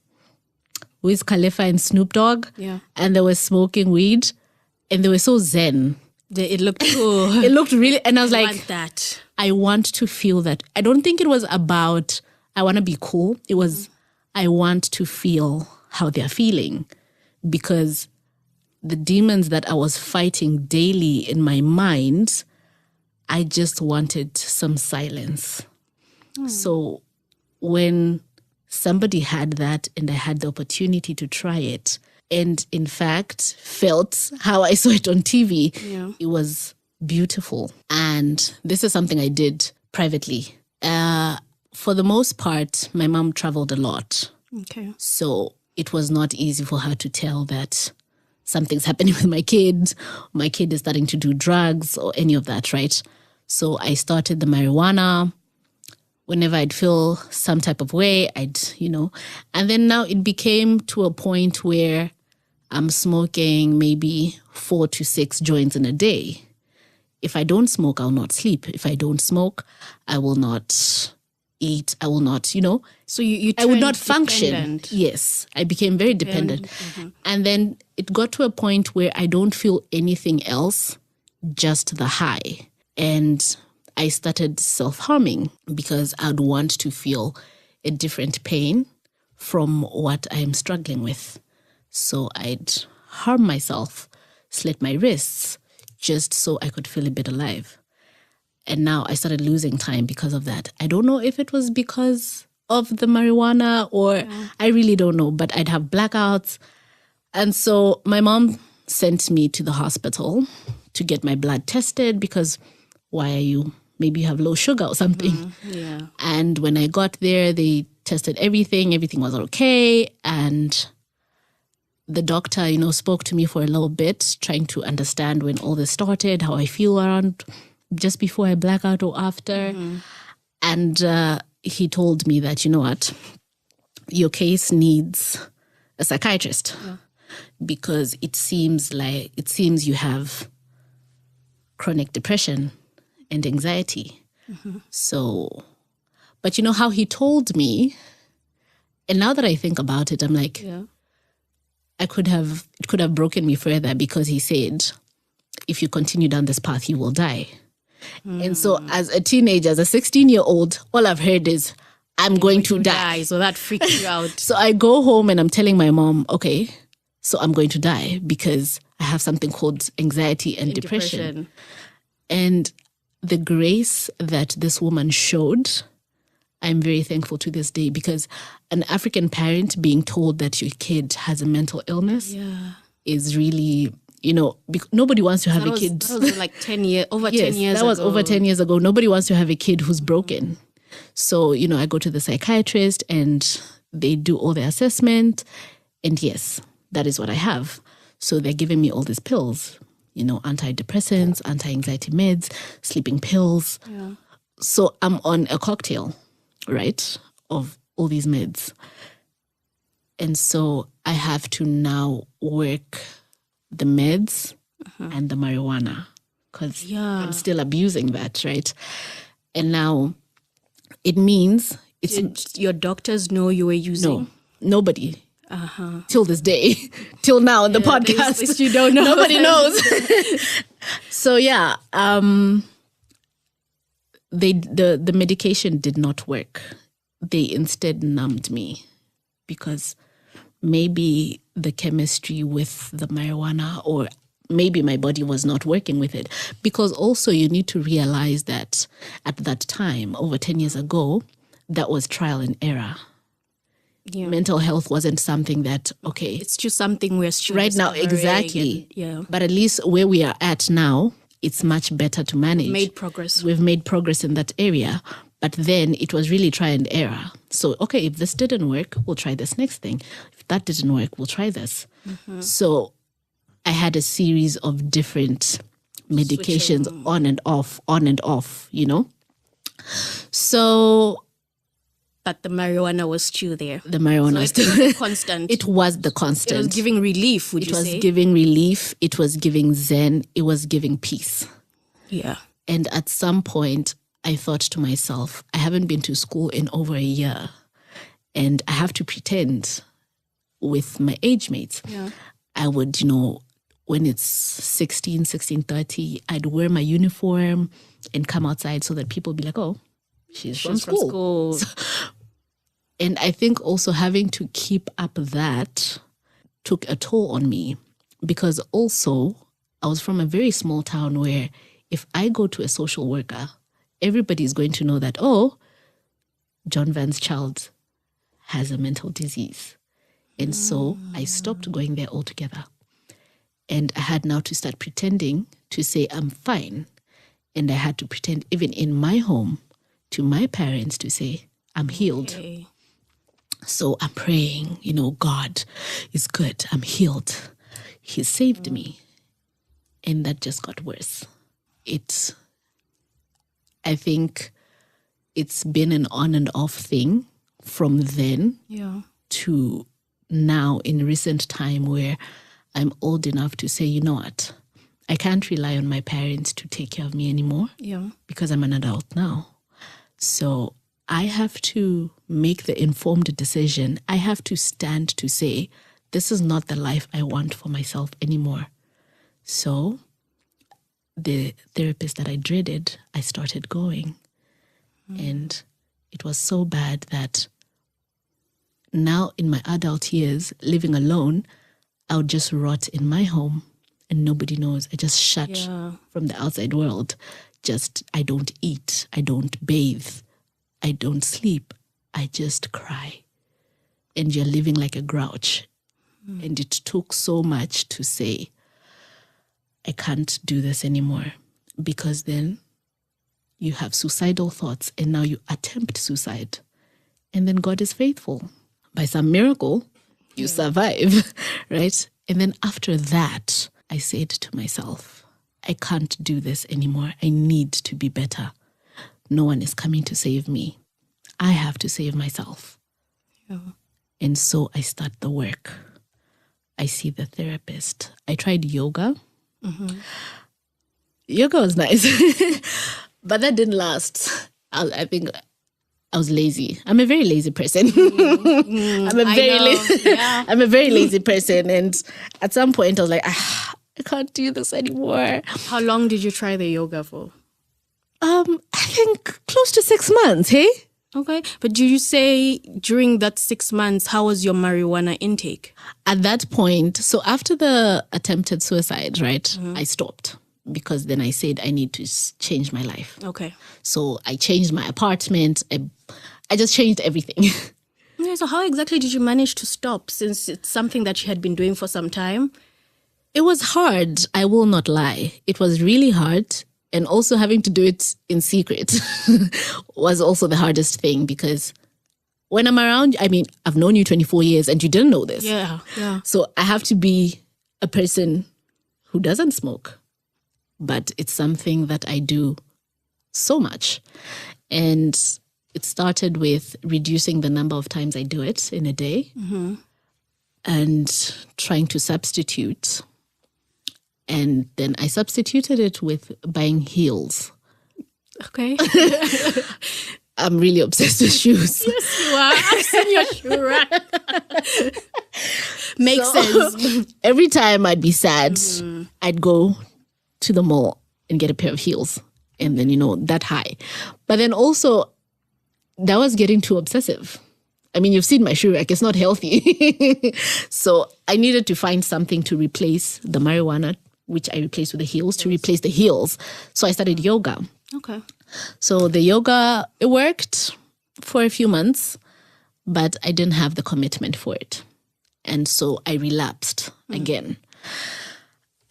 Wiz Khalifa and Snoop Dogg. Yeah. And they were smoking weed. And they were so zen. It looked cool. It looked really, and I was like, want that. I want to feel that. I don't think it was about, I want to be cool. It was, I want to feel how they're feeling, because the demons that I was fighting daily in my mind, I just wanted some silence. So when somebody had that and I had the opportunity to try it, and in fact felt how I saw it on TV, it was beautiful. And this is something I did privately. For the most part, my mom traveled a lot. Okay. So it was not easy for her to tell that something's happening with my kid is starting to do drugs or any of that, right? So I started the marijuana. Whenever I'd feel some type of way, and then now it became to a point where I'm smoking maybe 4 to 6 joints in a day. If I don't smoke, I'll not sleep. If I don't smoke, I will not eat. I will not, So you I would not turned function. dependent. Yes, I became very dependent. And then it got to a point where I don't feel anything else, just the high. And I started self-harming because I'd want to feel a different pain from what I'm struggling with. So I'd harm myself, slit my wrists, just so I could feel a bit alive. And now I started losing time because of that. I don't know if it was because of the marijuana or I really don't know, but I'd have blackouts. And so my mom sent me to the hospital to get my blood tested because maybe you have low sugar or something. Yeah. And when I got there, they tested everything. Everything was okay. And the doctor, spoke to me for a little bit, trying to understand when all this started, how I feel around just before I black out or after. And he told me that, you know what, your case needs a psychiatrist because it seems you have chronic depression and anxiety. So, but you know how he told me, and now that I think about it, I'm like, it could have broken me further because he said, if you continue down this path, you will die. And so as a teenager, as a 16-year-old, all I've heard is, I'm going to die. So that freaks you out. So I go home and I'm telling my mom, okay, so I'm going to die because I have something called anxiety and depression. And the grace that this woman showed, I'm very thankful to this day, because an African parent being told that your kid has a mental illness is really, nobody wants to have a kid. That was like 10 years, over 10 years ago. That was over 10 years ago. Nobody wants to have a kid who's broken. So, I go to the psychiatrist and they do all the assessment. And yes, that is what I have. So they're giving me all these pills, antidepressants, anti-anxiety meds, sleeping pills. Yeah. So I'm on a cocktail, right, of all these meds. And so I have to now work the meds and the marijuana because I'm still abusing that, right? And now it means Did your doctors know you were using? No, nobody. Till this day, till now in the podcast. This you don't know. Nobody knows. So the medication did not work. They instead numbed me because maybe the chemistry with the marijuana, or maybe my body was not working with it. Because also you need to realize that at that time, over 10 years ago, that was trial and error. Yeah. Mental health wasn't something that, okay. It's just something we're still right now, discovering exactly. And, But at least where we are at now, it's much better to manage. We've made progress in that area. But then it was really try and error. So, okay, if this didn't work, we'll try this next thing. If that didn't work, we'll try this. So I had a series of different medications on and off, So... But the marijuana was still there. The marijuana was still constant. It was the constant. It was giving relief, would you say? It was giving relief. It was giving zen. It was giving peace. Yeah. And at some point, I thought to myself, I haven't been to school in over a year. And I have to pretend with my age mates. Yeah. I would, when it's 16:30, I'd wear my uniform and come outside so that people be like, oh, she's from school. And I think also having to keep up that took a toll on me, because also I was from a very small town where if I go to a social worker, everybody's going to know that, oh, John Van's child has a mental disease. And so I stopped going there altogether. And I had now to start pretending to say I'm fine. And I had to pretend even in my home to my parents to say I'm healed. Okay. So I'm praying, God is good. I'm healed. He saved me. And that just got worse. I think it's been an on and off thing from then to now in recent time, where I'm old enough to say, you know what, I can't rely on my parents to take care of me anymore because I'm an adult now. So I have to make the informed decision. I have to stand to say, this is not the life I want for myself anymore. So the therapist that I dreaded, I started going. And it was so bad that now in my adult years, living alone, I would just rot in my home and nobody knows. I just shut from the outside world. I don't eat. I don't bathe. I don't sleep. I just cry. And you're living like a grouch. And it took so much to say, I can't do this anymore. Because then you have suicidal thoughts and now you attempt suicide. And then God is faithful. By some miracle, you survive, right? And then after that, I said to myself, I can't do this anymore. I need to be better. No one is coming to save me. I have to save myself. And so I start the work. I see the therapist. I tried yoga. Yoga was nice, but that didn't last. I think I was lazy. I'm a very lazy person. I'm a very lazy person. And at some point I was like, I can't do this anymore. How long did you try the yoga for? I think close to 6 months, hey? Okay. But do you say during that 6 months, how was your marijuana intake? At that point, so after the attempted suicide, right, I stopped because then I said I need to change my life. Okay. So I changed my apartment. I just changed everything. Yeah, so how exactly did you manage to stop, since it's something that you had been doing for some time? It was hard. I will not lie. It was really hard. And also having to do it in secret was also the hardest thing, because when I'm around, I mean, I've known you 24 years and you didn't know this. Yeah. So I have to be a person who doesn't smoke. But it's something that I do so much. And it started with reducing the number of times I do it in a day and trying to substitute. And then I substituted it with buying heels. Okay. I'm really obsessed with shoes. Yes, you are. I've seen your shoe rack. Makes sense. Every time I'd be sad, I'd go to the mall and get a pair of heels. And then, that high. But then also, that was getting too obsessive. I mean, you've seen my shoe rack. It's not healthy. So I needed to find something to replace the marijuana, which I replaced with the heels, to replace the heels. So I started yoga. Okay. So the yoga, it worked for a few months, but I didn't have the commitment for it. And so I relapsed again.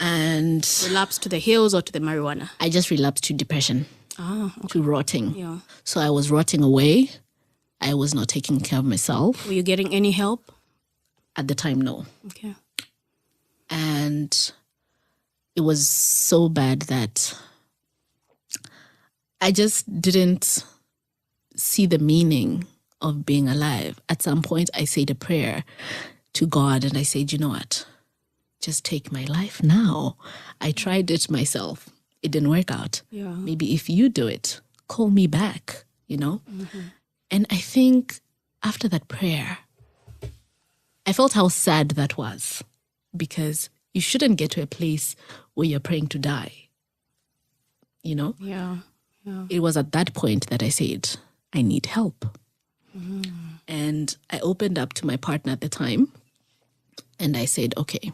And Relapsed to the heels or to the marijuana? I just relapsed to depression, to rotting. Yeah. So I was rotting away. I was not taking care of myself. Were you getting any help? At the time, no. Okay. And it was so bad that I just didn't see the meaning of being alive. At some point, I said a prayer to God and I said, you know what? Just take my life now. I tried it myself. It didn't work out. Yeah. Maybe if you do it, call me back, And I think after that prayer, I felt how sad that was, because you shouldn't get to a place where you're praying to die, Yeah. It was at that point that I said, I need help. And I opened up to my partner at the time and I said, okay,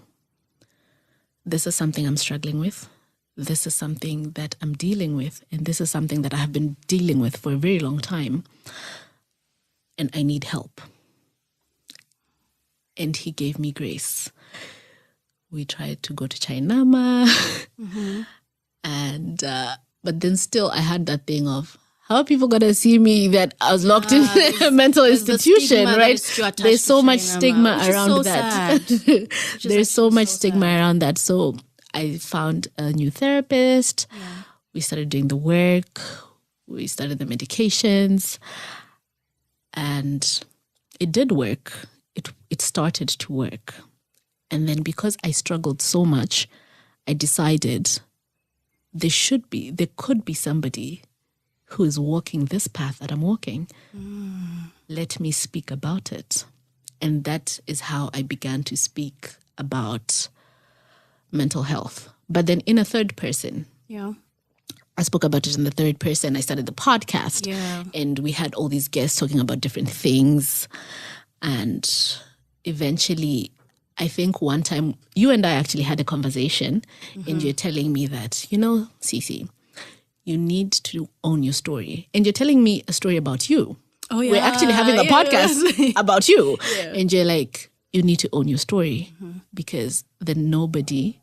this is something I'm struggling with. This is something that I'm dealing with. And this is something that I have been dealing with for a very long time. And I need help. And he gave me grace. We tried to go to Chainama. And, but then still I had that thing of, how are people going to see me that I was locked in a mental institution, right? There's so much stigma around that. There's so much stigma around that. So I found a new therapist. Yeah. We started doing the work. We started the medications. And it did work. It started to work. And then because I struggled so much, I decided there could be somebody who is walking this path that I'm walking. Let me speak about it. And that is how I began to speak about mental health. But then in a third person. Yeah. I spoke about it in the third person. I started the podcast. Yeah. And we had all these guests talking about different things. And eventually, I think one time, you and I actually had a conversation. And you're telling me that, Cece, you need to own your story. And you're telling me a story about you. Oh, yeah. We're actually having a podcast about you. Yeah. And you're like, you need to own your story because then nobody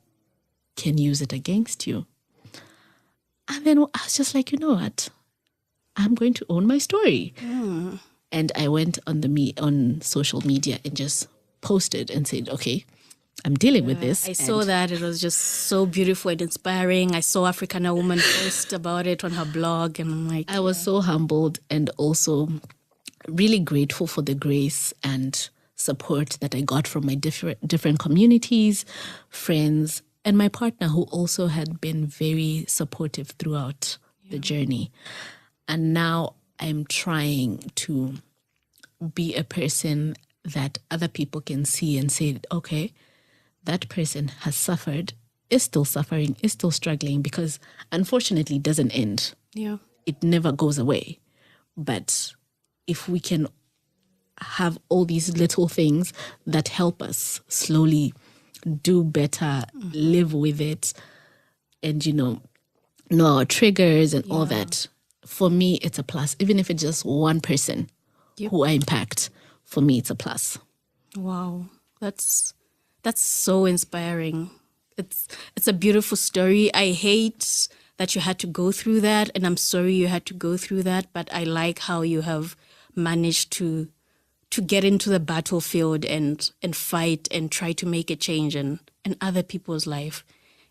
can use it against you. And then I was just like, you know what? I'm going to own my story. And I went on social media and just posted and said, okay, I'm dealing with this. I saw that. It was just so beautiful and inspiring. I saw African Woman post about it on her blog. And I'm like... I was so humbled and also really grateful for the grace and support that I got from my different communities, friends, and my partner who also had been very supportive throughout the journey. And now I'm trying to be a person that other people can see and say, okay, that person has suffered, is still suffering, is still struggling, because unfortunately it doesn't end. Yeah. It never goes away. But if we can have all these little things that help us slowly do better, live with it, and, know our triggers and all that, for me, it's a plus. Even if it's just one person who I impact, for me, it's a plus. Wow. That's so inspiring. It's a beautiful story. I hate that you had to go through that, and I'm sorry you had to go through that, but I like how you have managed to get into the battlefield and fight and try to make a change in other people's life.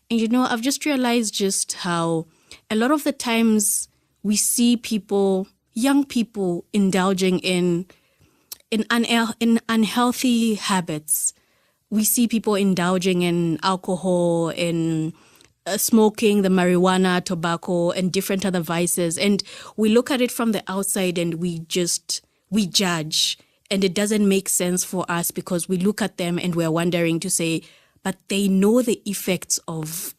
And I've just realized just how a lot of the times we see people, young people, indulging in unhealthy habits. We see people indulging in alcohol, in smoking, the marijuana, tobacco, and different other vices. And we look at it from the outside and we judge. And it doesn't make sense for us because we look at them and we're wondering to say, but they know the effects of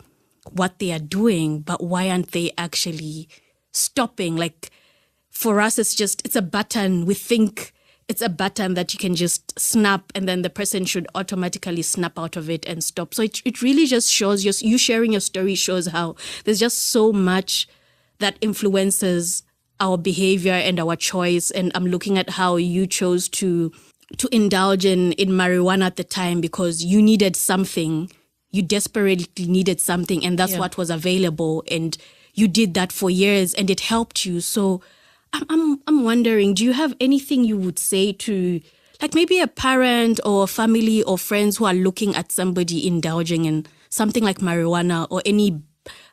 what they are doing, but why aren't they actually stopping? Like, for us, it's a button. We think it's a button that you can just snap and then the person should automatically snap out of it and stop. So it really just shows, you sharing your story shows how there's just so much that influences our behavior and our choice. And I'm looking at how you chose to indulge in marijuana at the time because you needed something. You desperately needed something, and that's what was available. And you did that for years and it helped you. So I'm wondering, do you have anything you would say to, like, maybe a parent or family or friends who are looking at somebody indulging in something like marijuana or any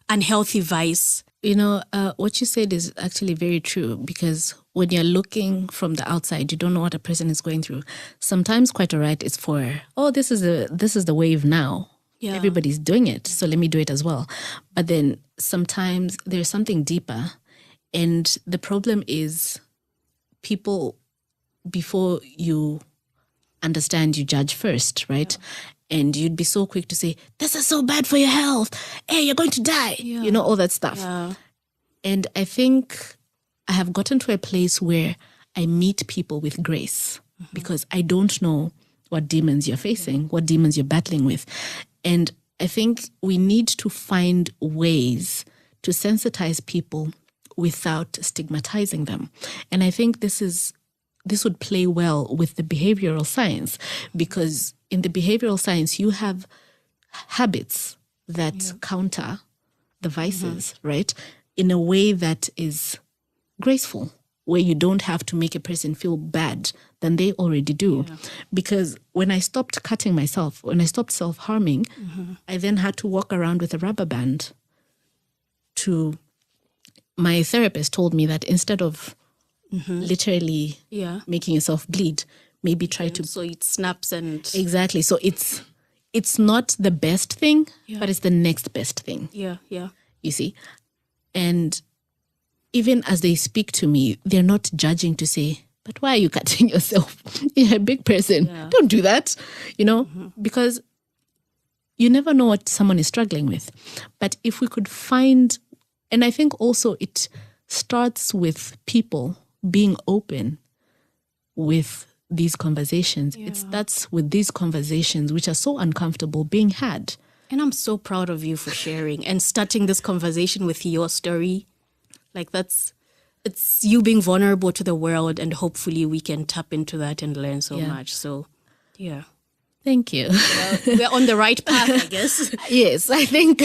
unhealthy vice? What you said is actually very true, because when you're looking from the outside, you don't know what a person is going through. Sometimes quite all right, it's for, this is the wave now. Yeah. Everybody's doing it, so let me do it as well. But then sometimes there's something deeper. And the problem is people, before you understand, you judge first, right? Yeah. And you'd be so quick to say, this is so bad for your health. Hey, you're going to die. Yeah. All that stuff. Yeah. And I think I have gotten to a place where I meet people with grace because I don't know what demons you're facing, what demons you're battling with. And I think we need to find ways to sensitize people without stigmatizing them. And I think this would play well with the behavioral science, because in the behavioral science, you have habits that counter the vices, right? In a way that is graceful, where you don't have to make a person feel bad than they already do. Yeah. Because when I stopped cutting myself, when I stopped self-harming, I then had to walk around with a rubber band. My therapist told me that instead of literally making yourself bleed, maybe try to... So it snaps and... Exactly. So it's not the best thing, but it's the next best thing. Yeah. You see? And even as they speak to me, they're not judging to say, but why are you cutting yourself? You're a big person. Yeah. Don't do that, because you never know what someone is struggling with. But if we could find, and I think also it starts with people being open with these conversations. Yeah. It starts with these conversations, which are so uncomfortable, being had. And I'm so proud of you for sharing and starting this conversation with your story. Like it's you being vulnerable to the world, and hopefully we can tap into that and learn so much. So, yeah. Thank you. Well, we're on the right path, I guess. Yes, I think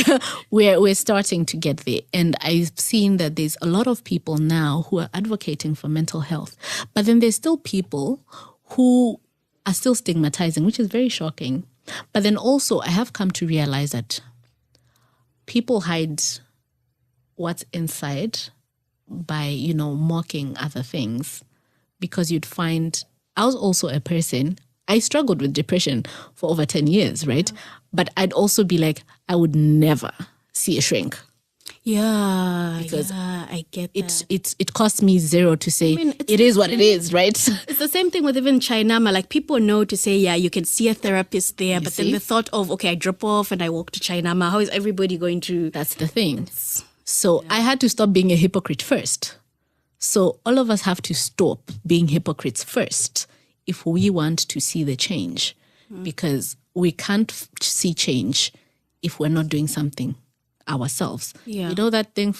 we're starting to get there. And I've seen that there's a lot of people now who are advocating for mental health. But then there's still people who are still stigmatizing, which is very shocking. But then also I have come to realize that people hide what's inside by, mocking other things. Because you'd find, I was also a person, I struggled with depression for over 10 years, right? Yeah. But I'd also be like, I would never see a shrink. Yeah, because I get that. It cost me zero to say, it is what it is, right? It's the same thing with even Chainama. Like, people know to say, you can see a therapist there, but then the thought of, okay, I drop off and I walk to Chainama, how is everybody going to... That's the thing. So I had to stop being a hypocrite first. So all of us have to stop being hypocrites first if we want to see the change, because we can't see change if we're not doing something ourselves. Yeah. You know that thing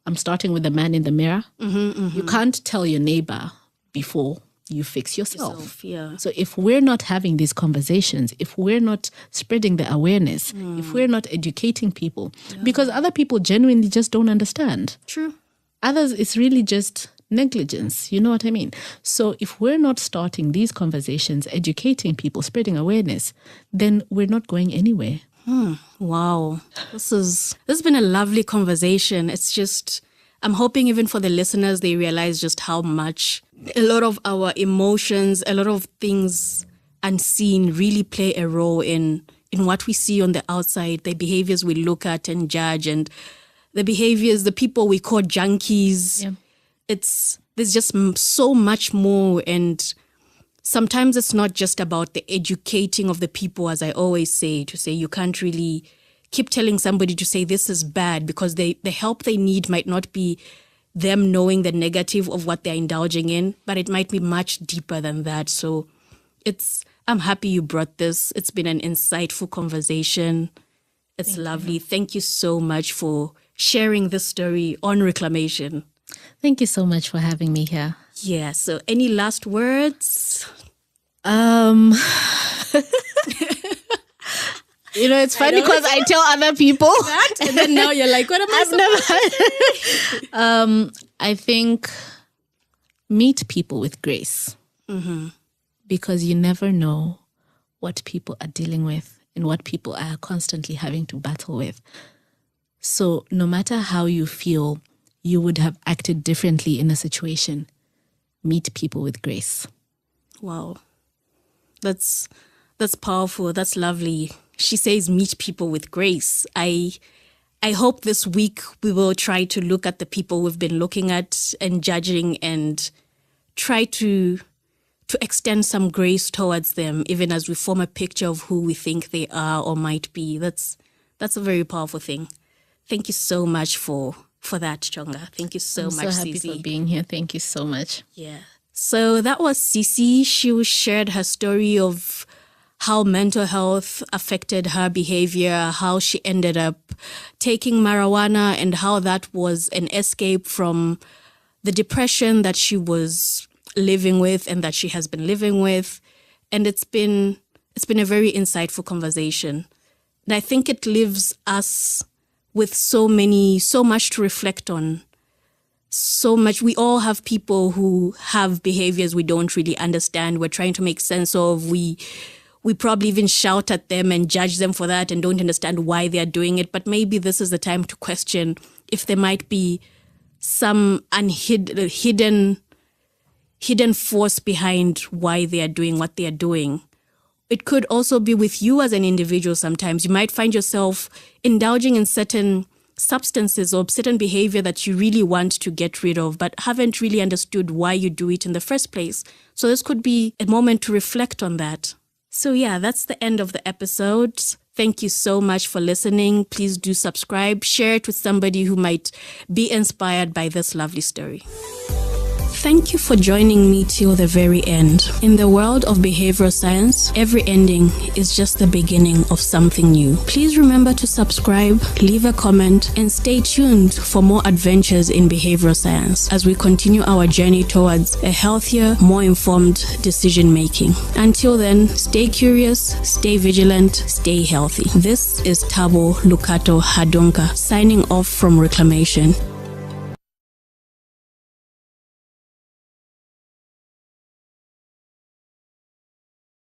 I'm starting with the man in the mirror? You can't tell your neighbor before you fix yourself. Yeah. So if we're not having these conversations, if we're not spreading the awareness, if we're not educating people, because other people genuinely just don't understand. True. Others, it's really just negligence. You know what I mean? So if we're not starting these conversations, educating people, spreading awareness, then we're not going anywhere. Wow. This has been a lovely conversation. It's just, I'm hoping even for the listeners, they realize just how much a lot of our emotions, a lot of things unseen really play a role in what we see on the outside, the behaviors we look at and judge, and the behaviors, the people we call junkies. Yeah. There's just so much more, and sometimes it's not just about the educating of the people, as I always say, to say you can't really keep telling somebody to say this is bad, because the help they need might not be them knowing the negative of what they're indulging in, but it might be much deeper than that. So I'm happy you brought this. It's been an insightful conversation. It's lovely. Thank you so much for sharing this story on Reclamation. Thank you so much for having me here. Yeah, so any last words? It's funny because I tell other people that, and then now you're like, what am I I think meet people with grace, because you never know what people are dealing with and what people are constantly having to battle with. So no matter how you feel you would have acted differently in a situation, meet people with grace. Wow. That's powerful. That's lovely. She says meet people with grace. I hope this week we will try to look at the people we've been looking at and judging, and try to extend some grace towards them, even as we form a picture of who we think they are or might be. That's a very powerful thing. Thank you so much for that, Chonga. Thank you so much, I'm so happy for being here. Thank you so much. Yeah. So that was Sisi. She shared her story of how mental health affected her behavior, how she ended up taking marijuana, and how that was an escape from the depression that she was living with and that she has been living with. And it's been a very insightful conversation. And I think it leaves us with so much to reflect on. So much. We all have people who have behaviors we don't really understand. We're trying to make sense of. We probably even shout at them and judge them for that and don't understand why they're doing it. But maybe this is the time to question if there might be some hidden force behind why they are doing what they are doing. It could also be with you as an individual sometimes. You might find yourself indulging in certain substances or certain behavior that you really want to get rid of, but haven't really understood why you do it in the first place. So this could be a moment to reflect on that. So yeah, that's the end of the episode. Thank you so much for listening. Please do subscribe, share it with somebody who might be inspired by this lovely story. Thank you for joining me till the very end. In the world of behavioral science, every ending is just the beginning of something new. Please remember to subscribe, leave a comment, and stay tuned for more adventures in behavioral science as we continue our journey towards a healthier, more informed decision making. Until then, stay curious, stay vigilant, stay healthy. This is Tabo Lukato Hadonka signing off from Reclamation.